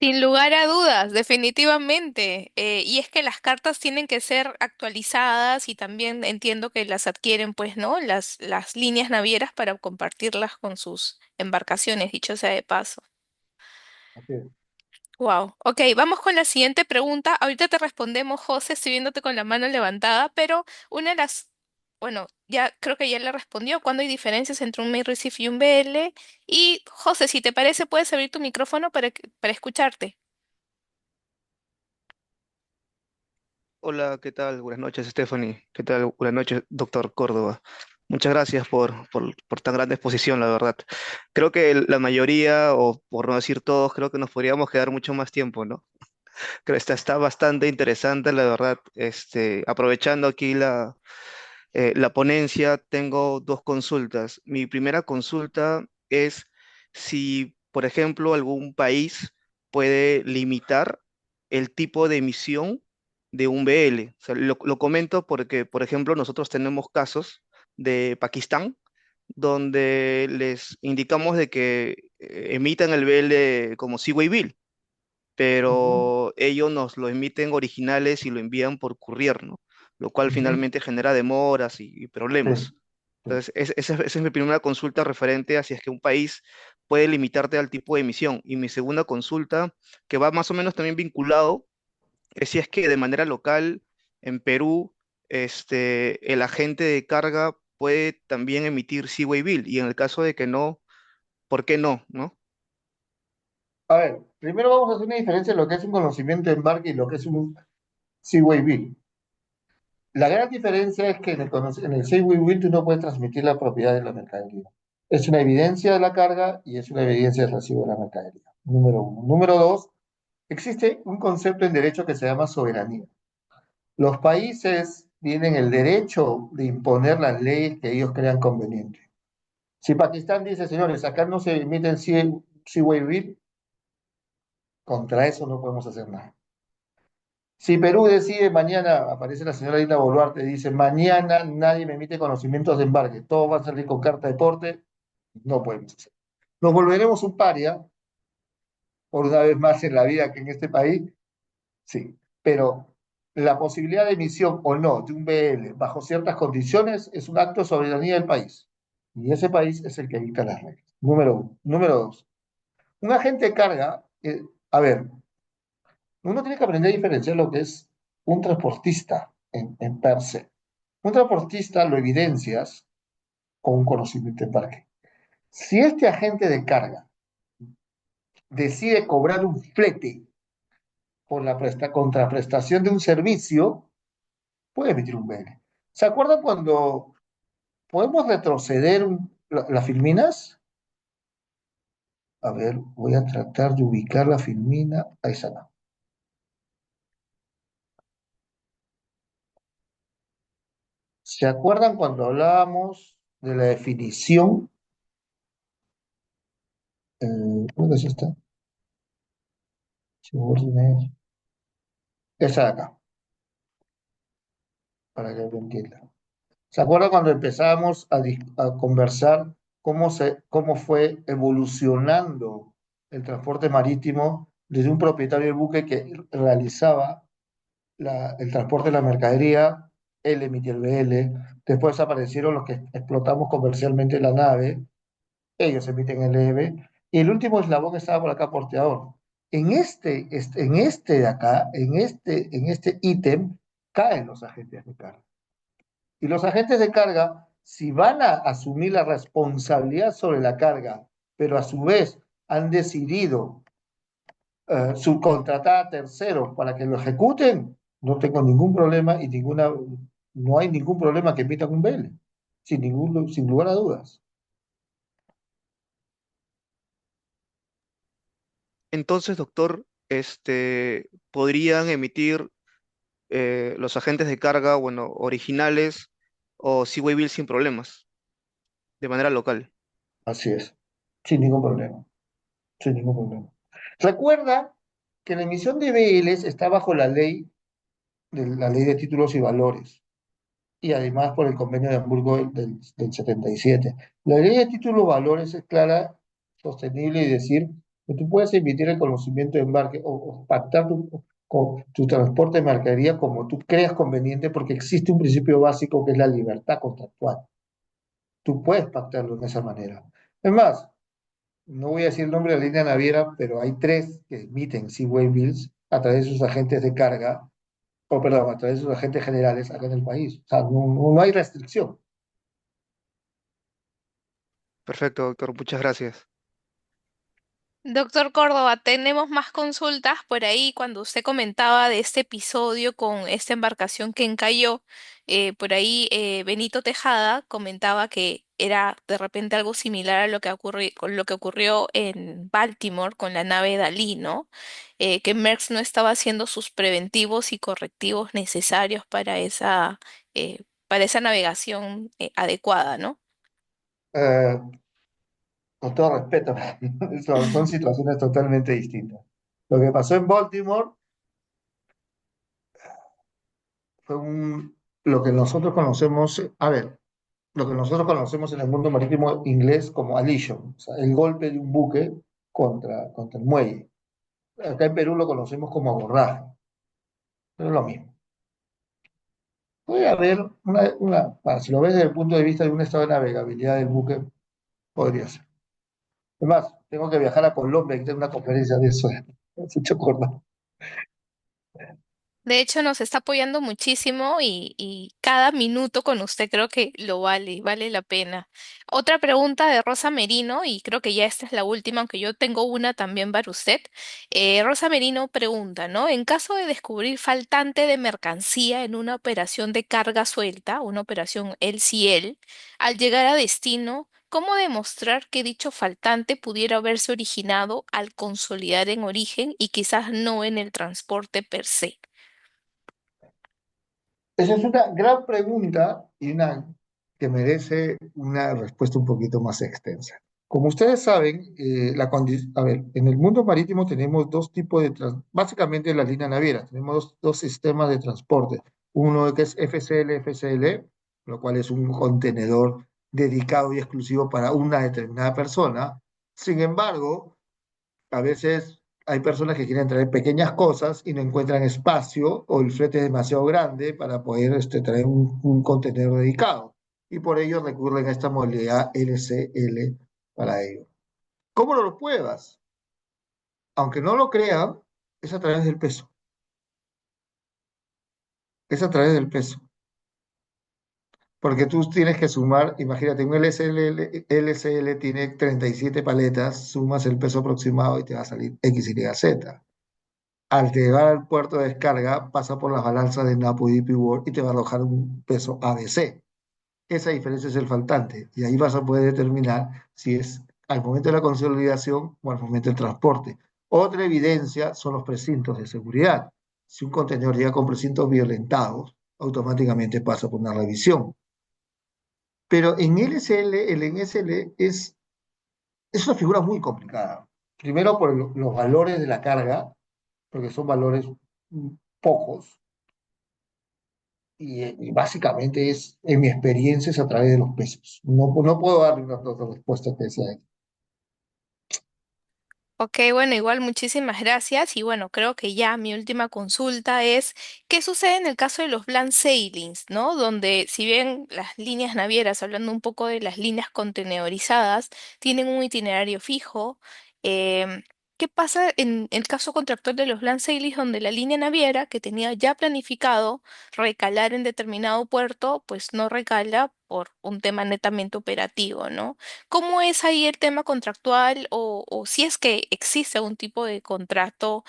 Sin lugar a dudas, definitivamente. Y es que las cartas tienen que ser actualizadas y también entiendo que las adquieren, pues, ¿no? Las líneas navieras para compartirlas con sus embarcaciones, dicho sea de paso. Así es. Wow. Ok, vamos con la siguiente pregunta. Ahorita te respondemos, José, estoy viéndote con la mano levantada, pero una de las, bueno, ya creo que ya le respondió. ¿Cuándo hay diferencias entre un main receive y un BL? Y José, si te parece, puedes abrir tu micrófono para escucharte. Hola, ¿qué tal? Buenas noches, Stephanie. ¿Qué tal? Buenas noches, doctor Córdoba. Muchas gracias por tan grande exposición, la verdad. Creo que la mayoría, o por no decir todos, creo que nos podríamos quedar mucho más tiempo, ¿no? Creo que está bastante interesante, la verdad. Aprovechando aquí la ponencia, tengo dos consultas. Mi primera consulta es si, por ejemplo, algún país puede limitar el tipo de emisión de un BL. O sea, lo comento porque, por ejemplo, nosotros tenemos casos de Pakistán donde les indicamos de que emitan el BL como Seaway Bill, Ujú, pero ellos nos lo emiten originales y lo envían por courier, ¿no? Lo cual ujú. finalmente genera demoras y Sí, problemas. sí. Entonces, esa es mi primera consulta referente a si es que un país puede limitarte al tipo de emisión. Y mi segunda consulta, que va más o menos también vinculado, es si es que de manera local en Perú, el agente de carga puede también emitir Seaway Bill. Y en el caso de que no, ¿por qué no? ¿No? A ver, primero vamos a hacer una diferencia en lo que es un conocimiento de embarque y lo que es un Seaway Bill. La gran diferencia es que en el Seaway Bill tú no puedes transmitir la propiedad de la mercadería. Es una evidencia de la carga y es una evidencia del recibo de la mercadería. Número uno. Número dos, existe un concepto en derecho que se llama soberanía. Los países tienen el derecho de imponer las leyes que ellos crean convenientes. Si Pakistán dice, señores, acá no se emiten Seaway Bill, contra eso no podemos hacer nada. Si Perú decide mañana, aparece la señora Dina Boluarte, dice, mañana nadie me emite conocimientos de embarque, todos van a salir con carta de porte, no podemos hacer. Nos volveremos un paria, por una vez más en la vida que en este país, sí, pero la posibilidad de emisión o no de un BL bajo ciertas condiciones es un acto de soberanía del país. Y ese país es el que dicta las reglas. Número uno. Número dos. Un agente de carga, a ver, uno tiene que aprender a diferenciar lo que es un transportista en per se. Un transportista lo evidencias con un conocimiento de parque. Si este agente de carga decide cobrar un flete por la contraprestación de un servicio, puede emitir un BL. ¿Se acuerdan cuando podemos retroceder las filminas? A ver, voy a tratar de ubicar la filmina. Ahí está. No. ¿Se acuerdan cuando hablábamos de la definición? ¿Dónde es esta? Subordinate. Esa de acá, para que lo entiendan. ¿Se acuerdan cuando empezamos a conversar cómo fue evolucionando el transporte marítimo desde un propietario del buque que realizaba el transporte de la mercadería? Él emitía el BL, después aparecieron los que explotamos comercialmente la nave, ellos emiten el EB, y el último eslabón estaba por acá, porteador. En este de acá, en este ítem, caen los agentes de carga. Y los agentes de carga, si van a asumir la responsabilidad sobre la carga, pero a su vez han decidido subcontratar a terceros para que lo ejecuten, no tengo ningún problema y no hay ningún problema que emitan un BL, sin lugar a dudas. Entonces, doctor, podrían emitir los agentes de carga, bueno, originales o Seaway Bill sin problemas, de manera local. Así es, sin ningún problema, sin ningún problema. Recuerda que la emisión de BLs está bajo la ley de títulos y valores, y además por el convenio de Hamburgo del 77. La ley de títulos y valores es clara, sostenible y decir que tú puedes emitir el conocimiento de embarque o pactar tu transporte de mercadería como tú creas conveniente porque existe un principio básico que es la libertad contractual. Tú puedes pactarlo de esa manera. Es más, no voy a decir el nombre de la línea naviera, pero hay tres que emiten Seaway Bills a través de sus agentes de carga, o perdón, a través de sus agentes generales acá en el país. O sea, no hay restricción. Perfecto, doctor, muchas gracias. Doctor Córdoba, tenemos más consultas por ahí cuando usted comentaba de este episodio con esta embarcación que encalló. Por ahí Benito Tejada comentaba que era de repente algo similar a lo que con lo que ocurrió en Baltimore con la nave Dalí, ¿no? Que Merckx no estaba haciendo sus preventivos y correctivos necesarios para esa navegación adecuada, ¿no? Eh, con todo respeto, son situaciones totalmente distintas. Lo que pasó en Baltimore fue lo que nosotros conocemos, a ver, lo que nosotros conocemos en el mundo marítimo inglés como allision, o sea, el golpe de un buque contra el muelle. Acá en Perú lo conocemos como abordaje, pero es lo mismo. Puede haber si lo ves desde el punto de vista de un estado de navegabilidad del buque, podría ser. Además, tengo que viajar a Colombia y tengo una conferencia de eso. Es hecho corta. De hecho, nos está apoyando muchísimo y cada minuto con usted creo que lo vale, vale la pena. Otra pregunta de Rosa Merino, y creo que ya esta es la última, aunque yo tengo una también para usted. Rosa Merino pregunta, ¿no? En caso de descubrir faltante de mercancía en una operación de carga suelta, una operación LCL, al llegar a destino, ¿cómo demostrar que dicho faltante pudiera haberse originado al consolidar en origen y quizás no en el transporte per se? Esa es una gran pregunta y una que merece una respuesta un poquito más extensa. Como ustedes saben, a ver, en el mundo marítimo tenemos dos tipos básicamente en las líneas navieras, tenemos dos sistemas de transporte. Uno que es FCL, FCL, lo cual es un contenedor dedicado y exclusivo para una determinada persona. Sin embargo, a veces hay personas que quieren traer pequeñas cosas y no encuentran espacio o el flete es demasiado grande para poder traer un contenedor dedicado. y por ello recurren a esta modalidad LCL para ello. ¿Cómo lo pruebas? Aunque no lo crean, es a través del peso. Es a través del peso. Porque tú tienes que sumar, imagínate, un LCL tiene 37 paletas, sumas el peso aproximado y te va a salir X, Y, Z. Al llegar al puerto de descarga, pasa por las balanzas de Napo y DP World y te va a arrojar un peso ABC. Esa diferencia es el faltante y ahí vas a poder determinar si es al momento de la consolidación o al momento del transporte. Otra evidencia son los precintos de seguridad. Si un contenedor llega con precintos violentados, automáticamente pasa por una revisión. Pero en LSL, el NSL es una figura muy complicada. Primero por los valores de la carga, porque son valores pocos, y básicamente es, en mi experiencia, es a través de los pesos. No puedo darle una otra respuesta que sea. Ok, bueno, igual muchísimas gracias. Y bueno, creo que ya mi última consulta es, ¿qué sucede en el caso de los blank sailings, ¿no? Donde si bien las líneas navieras, hablando un poco de las líneas contenedorizadas, tienen un itinerario fijo, em, ¿qué pasa en el caso contractual de los blank sailings donde la línea naviera que tenía ya planificado recalar en determinado puerto, pues no recala por un tema netamente operativo, ¿no? ¿Cómo es ahí el tema contractual o si es que existe algún tipo de contrato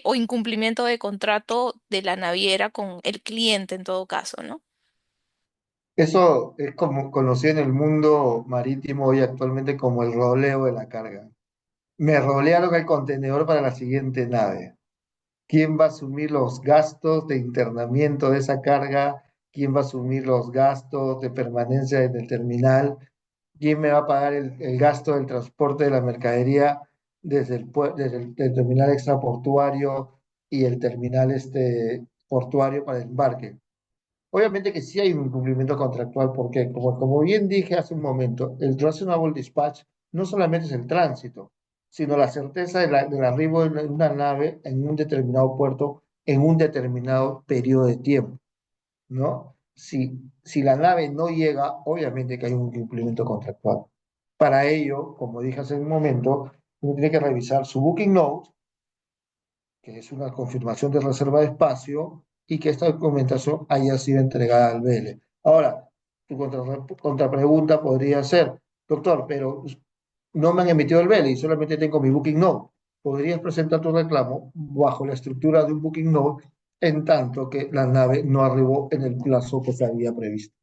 o incumplimiento de contrato de la naviera con el cliente en todo caso, ¿no? Eso es como conocido en el mundo marítimo hoy actualmente como el roleo de la carga. Me rolearon el contenedor para la siguiente nave. ¿Quién va a asumir los gastos de internamiento de esa carga? ¿Quién va a asumir los gastos de permanencia en el terminal? ¿Quién me va a pagar el gasto del transporte de la mercadería desde el terminal extraportuario y el terminal portuario para el embarque? Obviamente que sí hay un incumplimiento contractual porque, como bien dije hace un momento, el Reasonable Dispatch no solamente es el tránsito, sino la certeza del arribo de una nave en un determinado puerto en un determinado periodo de tiempo, ¿no? Si la nave no llega, obviamente que hay un incumplimiento contractual. Para ello, como dije hace un momento, uno tiene que revisar su Booking Note, que es una confirmación de reserva de espacio, y que esta documentación haya sido entregada al BL. Ahora, tu contrapregunta podría ser, doctor, pero no me han emitido el BL y solamente tengo mi Booking Note. ¿Podrías presentar tu reclamo bajo la estructura de un Booking Note en tanto que la nave no arribó en el plazo que se había previsto?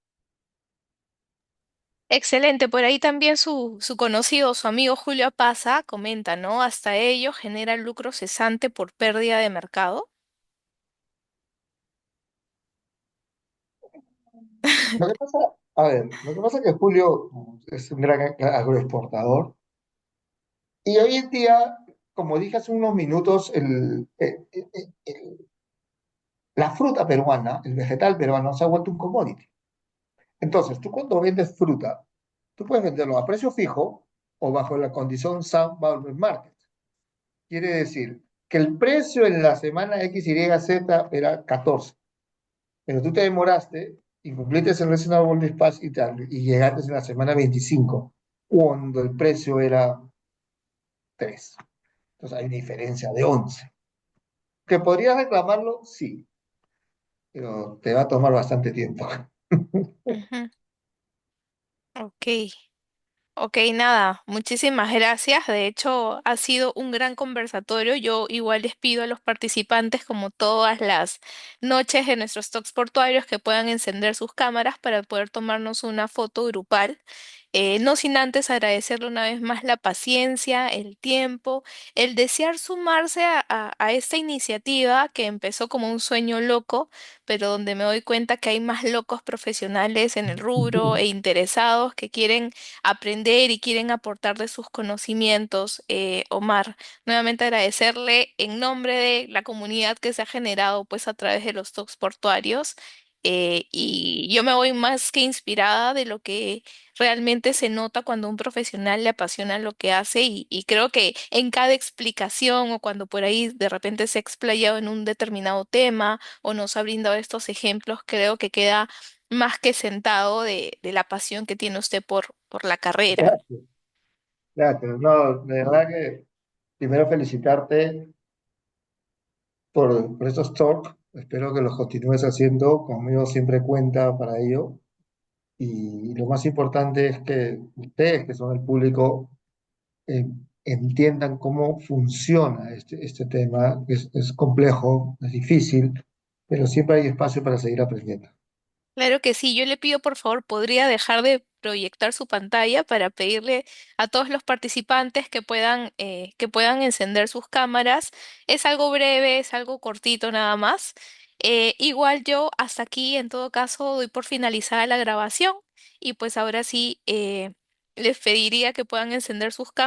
Excelente, por ahí también su conocido, su amigo Julio Apaza comenta, ¿no? Hasta ello genera lucro cesante por pérdida de mercado. Lo que pasa, a ver, lo que pasa es que Julio es un gran agroexportador y hoy en día, como dije hace unos minutos, la fruta peruana, el vegetal peruano se ha vuelto un commodity. Entonces, tú cuando vendes fruta, tú puedes venderlo a precio fijo o bajo la condición Sound Value Market. Quiere decir que el precio en la semana X, Y, Z era 14, pero tú te demoraste, incumpliste el Reasonable Dispatch y llegaste en la semana 25, cuando el precio era 3. Entonces hay una diferencia de 11. ¿Que podrías reclamarlo? Sí, pero te va a tomar bastante tiempo. Ujú. Ok. Ok, nada, muchísimas gracias. De hecho, ha sido un gran conversatorio. Yo igual les pido a los participantes, como todas las noches de nuestros talks portuarios, que puedan encender sus cámaras para poder tomarnos una foto grupal. No sin antes agradecerle una vez más la paciencia, el tiempo, el desear sumarse a esta iniciativa que empezó como un sueño loco, pero donde me doy cuenta que hay más locos profesionales en el rubro e interesados que quieren aprender y quieren aportar de sus conocimientos. Omar, nuevamente agradecerle en nombre de la comunidad que se ha generado pues a través de los talks portuarios. Y yo me voy más que inspirada de lo que realmente se nota cuando a un profesional le apasiona lo que hace y creo que en cada explicación o cuando por ahí de repente se ha explayado en un determinado tema o nos ha brindado estos ejemplos, creo que queda más que sentado de la pasión que tiene usted por la carrera. Gracias, gracias. No, de verdad que primero felicitarte por estos talks. Espero que los continúes haciendo. Conmigo siempre cuenta para ello. Y lo más importante es que ustedes, que son el público, eh, entiendan cómo funciona este tema. Es complejo, es difícil, pero siempre hay espacio para seguir aprendiendo. Claro que sí, yo le pido por favor, podría dejar de proyectar su pantalla para pedirle a todos los participantes que puedan encender sus cámaras. Es algo breve, es algo cortito nada más. Igual yo hasta aquí, en todo caso, doy por finalizada la grabación y pues ahora sí les pediría que puedan encender sus cámaras.